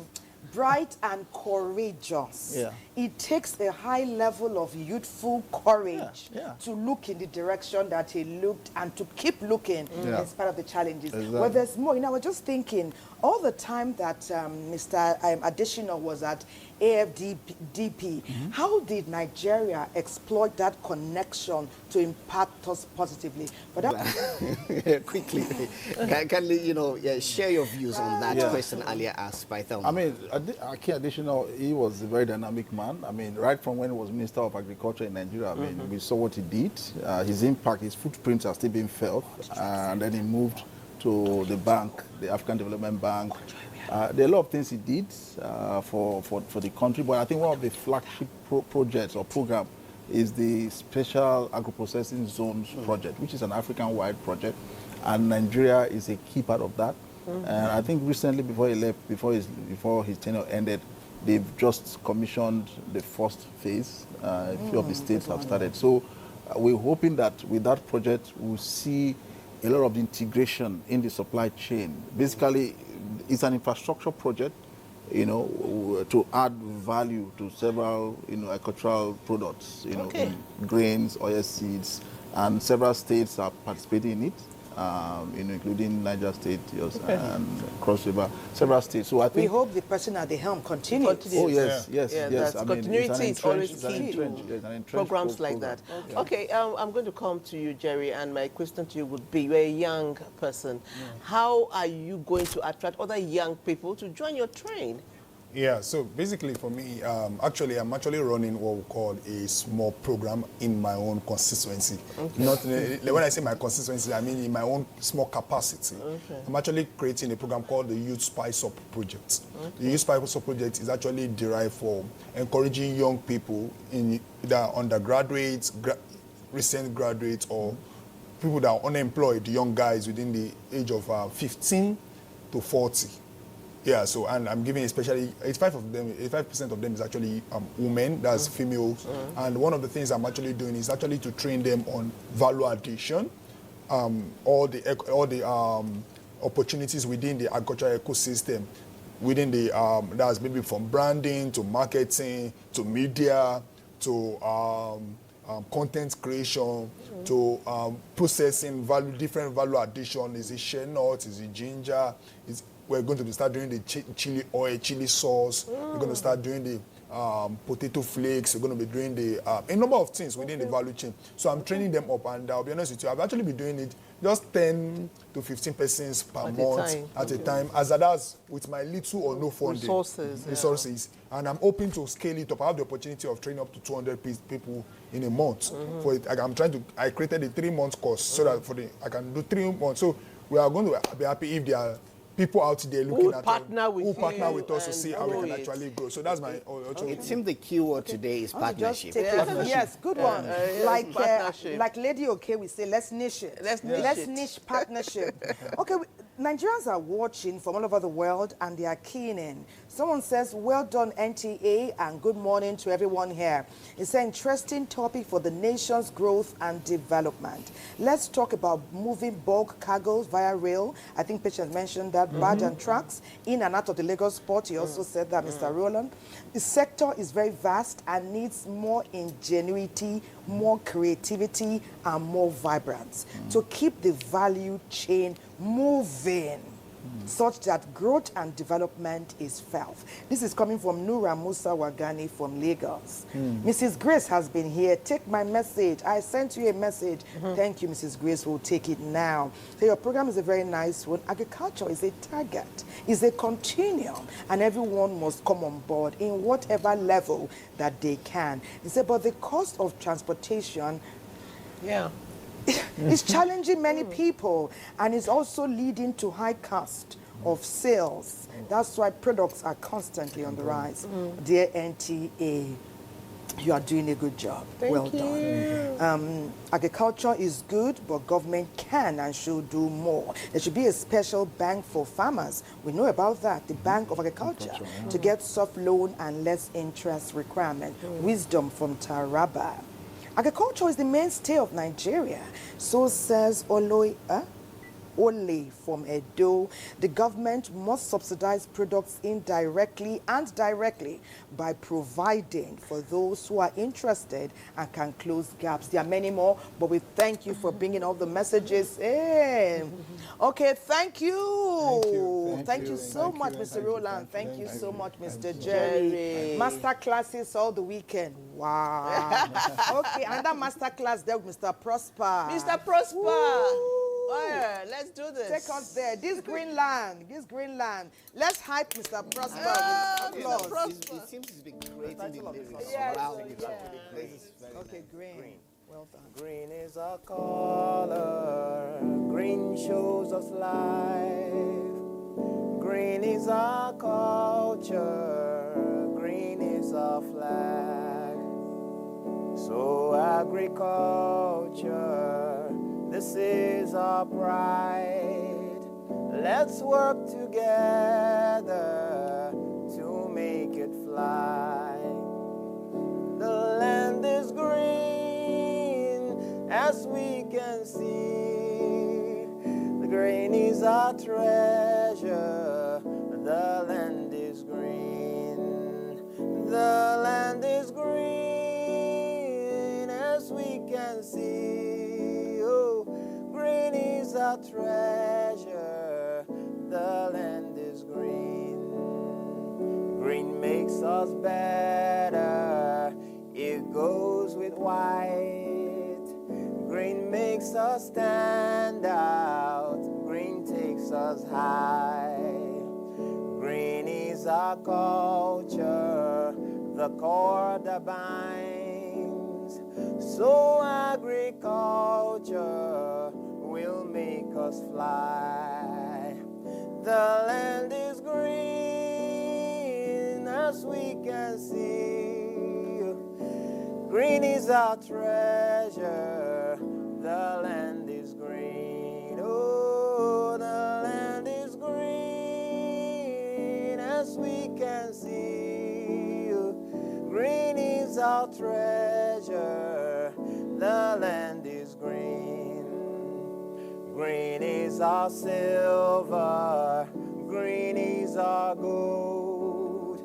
bright and courageous. Yeah. It takes a high level of youthful courage Yeah, yeah. to look in the direction that he looked and to keep looking Yeah. in spite of the challenges. Exactly. But there's more. You know, I was just thinking, all the time that Mr. Additional was at AFDP, how did Nigeria exploit that connection to impact us positively? But that Quickly, can you share your views on that question earlier asked by Thelma? I mean, Aki Additional, he was a very dynamic man. I mean, right from when he was Minister of Agriculture in Nigeria, I mean, we saw what he did. His impact, his footprints are still being felt. And then he moved to the bank, the African Development Bank. There are a lot of things he did for the country, but I think one of the flagship projects or program is the Special Agro-Processing Zones project, which is an African-wide project, and Nigeria is a key part of that. And I think recently, before he left, before his tenure ended, they've just commissioned the first phase. A few of the states have started. So we're hoping that with that project, we'll see a lot of integration in the supply chain. Basically, it's an infrastructure project, to add value to several, agricultural products, in grains, oil seeds, and several states are participating in it. Including Niger State and Cross River, several states. So I think we hope the person at the helm continues. Oh yes, yes, Yeah, yes. that's continuity is always key to programs like that. Okay, I'm going to come to you, Jerry, and my question to you would be: you're a young person. How are you going to attract other young people to join your train? Yeah, so basically for me, I'm actually running what we call a small program in my own constituency. Okay. Not when I say my constituency, I mean in my own small capacity. Okay. I'm actually creating a program called the Youth Spice Up Project. Okay. The Youth Spice Up Project is actually derived from encouraging young people in either undergraduates, recent graduates, or people that are unemployed, young guys within the age of 15 to 40. Yeah, so, and I'm giving especially 85% of them is actually women, that's females. And one of the things I'm actually doing is actually to train them on value addition, all the opportunities within the agricultural ecosystem, within the, that's maybe from branding to marketing to media to content creation to processing different value addition. Is it shea nuts? Is it ginger? We're going to start doing the chili oil, chili sauce. We're going to start doing the potato flakes. We're going to be doing a number of things within the value chain. So I'm training them up, and I'll be honest with you, I've actually been doing it just 10 to 15 persons per month at a time, as that's with my little or no funding. Resources. And I'm hoping to scale it up. I have the opportunity of training up to 200 people in a month. For it, I created a 3-month course so that I can do 3 months. So we are going to be happy if there are people out there looking at partner with us to see how we can actually grow. So that's my. It seems the keyword today is partnership. Yes, good one. Like Lady OK, we say let's niche it. Let's niche partnership. Okay, Nigerians are watching from all over the world and they are keen in. Someone says, well done NTA and good morning to everyone here. It's an interesting topic for the nation's growth and development. Let's talk about moving bulk cargoes via rail. I think Patience mentioned that, barge and trucks in and out of the Lagos port. He also said that, Mr. Roland. The sector is very vast and needs more ingenuity, more creativity, and more vibrance to keep the value chain moving such that growth and development is felt. This is coming from Nura Musa Wagani from Lagos. Mrs. Grace has been here. Take my message. I sent you a message. Thank you, Mrs. Grace. We'll take it now. So your program is a very nice one. Agriculture is a target, is a continuum, and everyone must come on board in whatever level that they can. He said, but the cost of transportation it's challenging many people, and it's also leading to high cost of sales. That's why products are constantly on the rise. Dear NTA, you are doing a good job. Well done. Agriculture is good, but government can and should do more. There should be a special bank for farmers. We know about that, the Bank of Agriculture, to get soft loan and less interest requirement. Wisdom from Taraba. Agriculture is the mainstay of Nigeria, so says Ole from Edo. The government must subsidize products indirectly and directly by providing for those who are interested and can close gaps. There are many more, but we thank you for bringing all the messages in. Okay, thank you. Thank you so much, Mr. Roland. Thank you so much, Mr. Jerry. Master classes all the weekend. Wow. Okay, another master class there with Mr. Prosper. Mr. Prosper. Let's do this. Take us there. This green land. Let's hype Mr. Prosper with applause. It seems he's been creating the lyrics. Yes, Wow. Okay, green. Well done. Green is our color. Green shows us life. Green is our culture. Green is our flag. So agriculture, this is our pride. Let's work together to make it fly. The land is green, as we can see. The grain is our treasure. can see. Oh, green is our treasure. The land is green. Green makes us better. It goes with white. Green makes us stand out. Green takes us high. Green is our culture, the cord that binds. So agriculture will make us fly. The land is green, as we can see. Green is our treasure. The land is green. Oh, the land is green, as we can see. Green is our treasure. The land is green. Green is our silver. Green is our gold.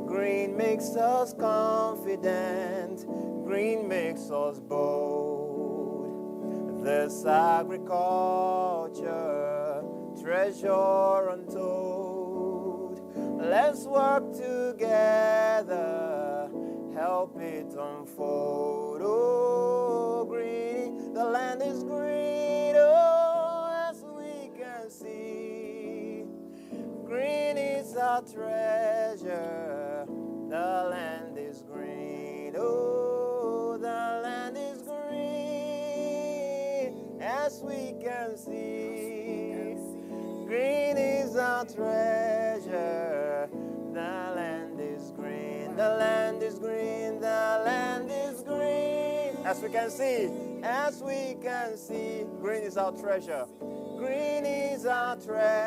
Green makes us confident. Green makes us bold. This agriculture, treasure untold. Let's work together, help it unfold. Oh, green, the land is green. Oh, as we can see. Green is our treasure. The land is green. Oh, the land is green, as we can see. Green is our treasure. The land is green. The land is green. The land is green, as we can see. As we can see. Green is our treasure. Green is our treasure.